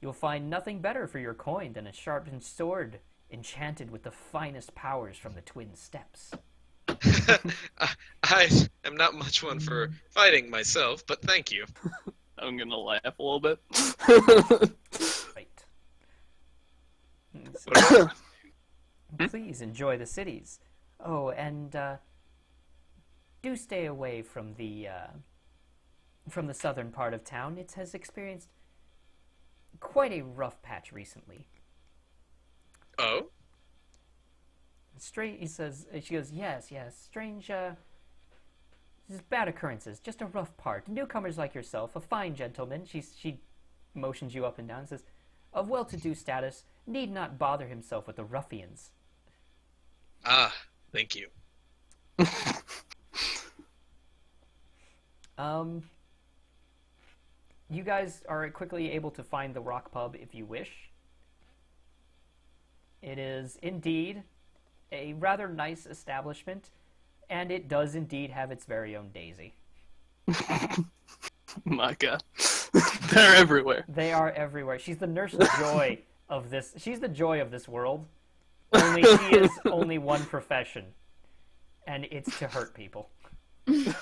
You'll find nothing better for your coin than a sharpened sword enchanted with the finest powers from the Twin Steps." I am not much one for fighting myself, but thank you. I'm gonna laugh a little bit. Right. What about- Please enjoy the cities. Oh, and do stay away from the southern part of town. It has experienced quite a rough patch recently. Oh? Strange, he says. She goes, yes, strange, just bad occurrences, just a rough part. Newcomers like yourself, a fine gentleman, she motions you up and down and says, of well-to-do status, need not bother himself with the ruffians. Ah, thank you. You guys are quickly able to find the Rock Pub if you wish. It is indeed a rather nice establishment, and it does indeed have its very own Daisy. My God. They're everywhere. They are everywhere. She's the nurse of joy of this. She's the joy of this world. Only she is only one profession, and it's to hurt people. I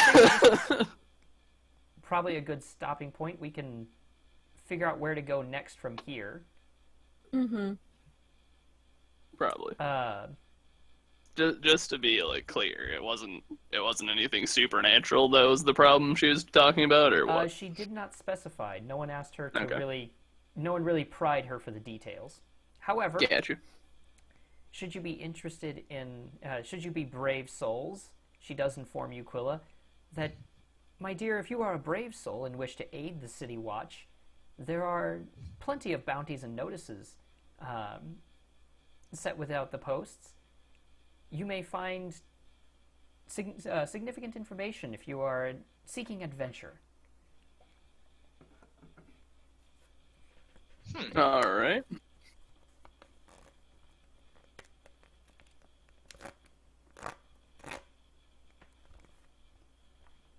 think this is probably a good stopping point. We can figure out where to go next from here. Mm-hmm. Probably. Uh, Just to be like clear, it wasn't anything supernatural that was the problem she was talking about, or what? she did not specify. No one asked her to Okay. No one really pried her for the details. However, Gotcha. should you be interested in, should you be brave souls, she does inform you, Quilla, that, my dear, if you are a brave soul and wish to aid the City Watch, there are plenty of bounties and notices set without the posts. You may find significant information if you are seeking adventure. All right.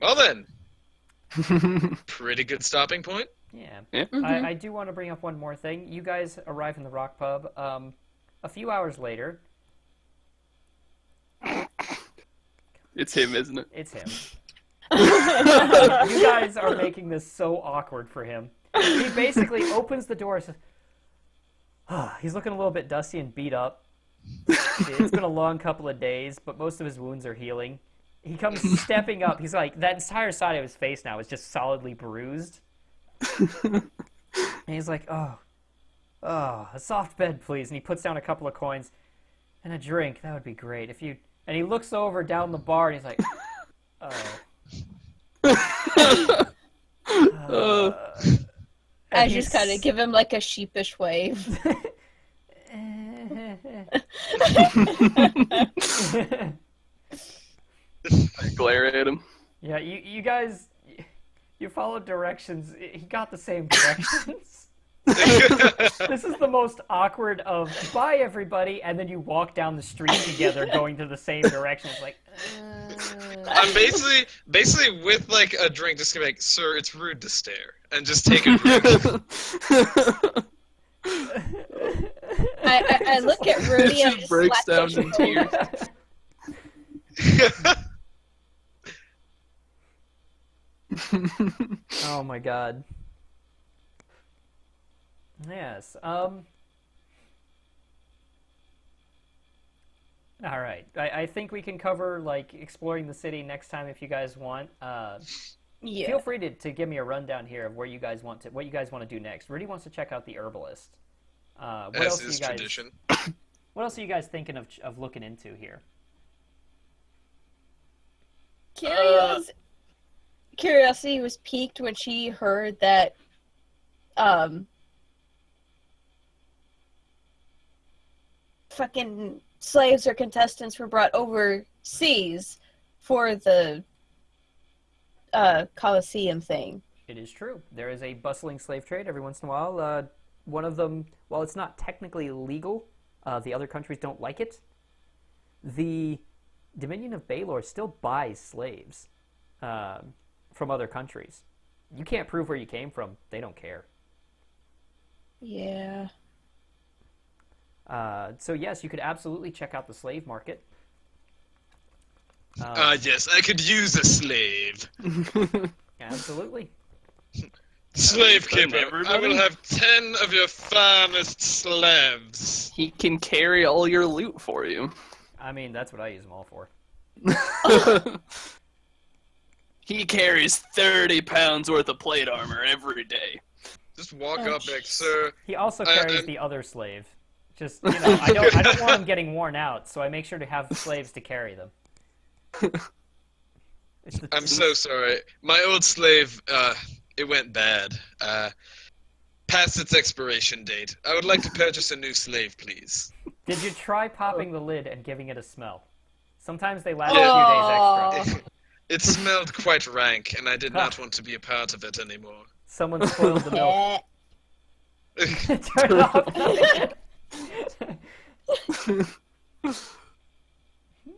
Well then, pretty good stopping point. Yeah. Yeah. I do want to bring up one more thing. You guys arrive in the Rock Pub. A few hours later, It's him, isn't it? it's him. You guys are making this so awkward for him. He basically opens the door and says, he's looking a little bit dusty and beat up. It's been a long couple of days, but most of his wounds are healing. He comes stepping up. He's like, that entire side of his face now is just solidly bruised. And he's like, oh, a soft bed, please. And he puts down a couple of coins and a drink. That would be great. If you... And he looks over down the bar and he's like, I just kind of give him like a sheepish wave. I glare at him. Yeah, you guys, you followed directions. He got the same directions. This is the most awkward of bye everybody, and then you walk down the street together going to the same direction. It's like, I'm basically with like a drink, just gonna be like, sir, it's rude to stare, and just take a drink. I look at Rudy It and just just breaks slap down his in tears. oh my god. Yes. All right. I think we can cover like exploring the city next time if you guys want. Yeah. Feel free to give me a rundown here of what you guys want to do next. Rudy wants to check out the herbalist. What As else are is you guys? tradition. What else are you guys thinking of looking into here? Curiosity was piqued when she heard that fucking slaves or contestants were brought overseas for the Colosseum thing. It is true. There is a bustling slave trade every once in a while. One of them, while it's not technically legal, the other countries don't like it. The Dominion of Baelor still buys slaves from other countries. You can't prove where you came from. They don't care. Yeah. So yes, you could absolutely check out the slave market. Yes, I could use a slave. Absolutely. Slave Done keeper, I everybody? will have 10 of your finest slaves. He can carry all your loot for you. I mean, that's what I use them all for. He carries 30 pounds worth of plate armor every day. Just walk Oh, up like, jeez. sir. He also carries the other slave. Just, you know, I don't want him getting worn out, so I make sure to have slaves to carry them. I'm so sorry. My old slave, it went bad. Past its expiration date. I would like to purchase a new slave, please. Did you try popping the lid and giving it a smell? Sometimes they last Yeah. a few days extra. It smelled quite rank, and I did not want to be a part of it anymore. Someone spoiled the milk. Yeah. Turn off.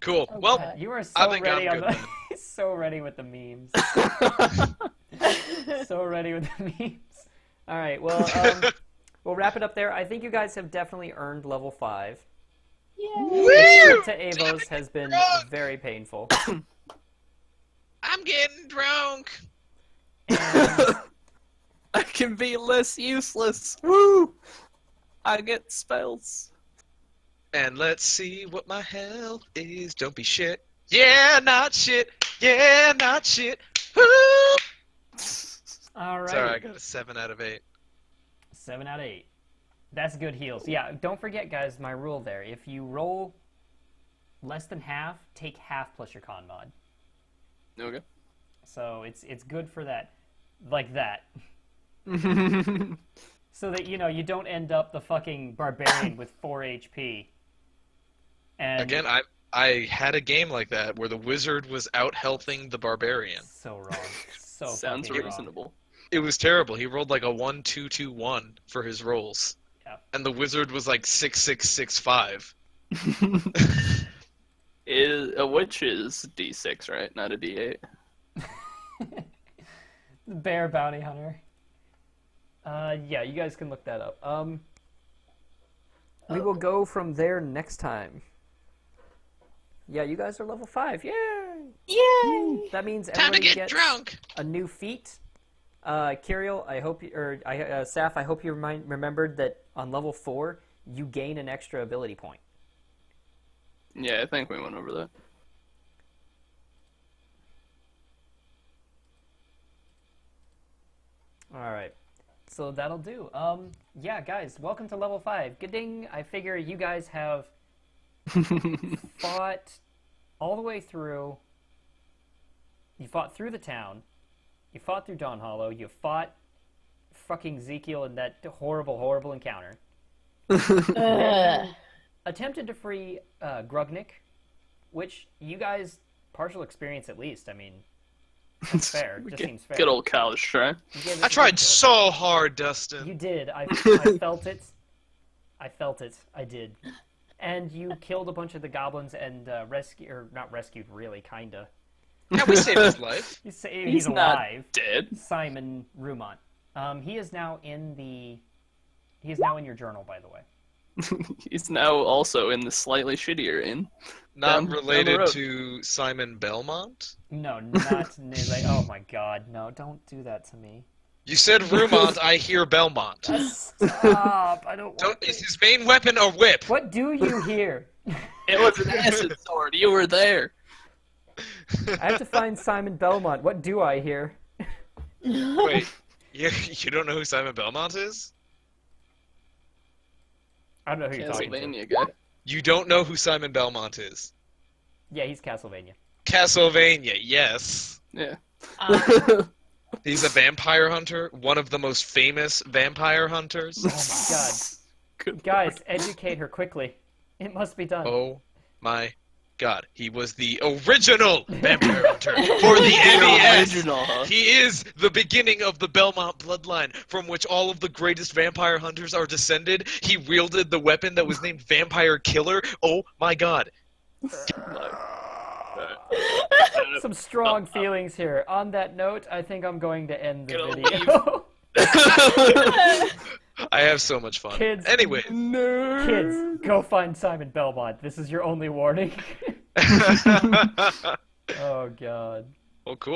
Cool. Oh, Well, God, you are I so think ready I'm on good the so ready with the memes. So ready with the memes. All right, well, we'll wrap it up there. I think you guys have definitely earned level 5. Yay! The trip to Woo! Avos has been drunk. very painful. I'm getting drunk. And I can be less useless. Woo! I get spells. And let's see what my health is. Don't be shit. Yeah, not shit. Yeah, not shit. Woo! all right, Sorry, I got a 7 out of 8. 7 out of 8. That's good heals. Yeah, don't forget, guys, my rule there. If you roll less than half, take half plus your con mod. Okay. So it's good for that, like that. So that, you don't end up the fucking barbarian with 4 HP. And Again, I had a game like that where the wizard was out-healthing the barbarian. so wrong. So Sounds fucking reasonable. It was terrible. He rolled like a 1-2-2-1 for his rolls. Yeah. And the wizard was like 6-6-6-5. A witch is D6, right? Not a D8. Wrong. Bear bounty hunter. Yeah, you guys can look that up. We will go from there next time. Yeah, you guys are level 5. Yay! Yay! That means Time to everybody get gets drunk! a new feat. Kirill, Saf, I hope you remembered that on level 4, you gain an extra ability point. Yeah, I think we went over that. Alright. So that'll do. Yeah, guys, welcome to level 5. Good ding. I figure you guys have fought all the way through. You fought through the town. You fought through Dawn Hollow. You fought fucking Ezekiel in that horrible, horrible encounter. Attempted to free Grugnik, which you guys partial experience at least. I mean, that's fair. Just seems fair. Good old college try. You gave us I a tried good so hard, Dustin. You did. I felt it. I felt it. I did. And you killed a bunch of the goblins and not rescued, really, kinda. Yeah, we saved his life. He's alive. Not dead. Simon Rumont. He is now in your journal, by the way. He's now also in the slightly shittier inn. Not Down the related road. to Simon Belmont? No, not nearly. Oh my God, no! Don't do that to me. You said Rumont, I hear Belmont. Stop! I don't want Is his main weapon a whip? What do you hear? It was an acid sword. You were there. I have to find Simon Belmont. What do I hear? Wait, you don't know who Simon Belmont is? I don't know who you're talking to. Castlevania guy. You don't know who Simon Belmont is? Yeah, he's Castlevania. Castlevania, yes. Yeah. He's a vampire hunter, one of the most famous vampire hunters. Oh my God. Good Guys, educate her quickly. It must be done. Oh my God, he was the original vampire hunter for the NES. Original, huh? He is the beginning of the Belmont bloodline, from which all of the greatest vampire hunters are descended. He wielded the weapon that was named Vampire Killer. Oh my God. Some strong feelings here. On that note, I think I'm going to end the Gonna video. I have so much fun. Kids. Anyway. Kids, go find Simon Belmont. This is your only warning. Oh God. Well, cool.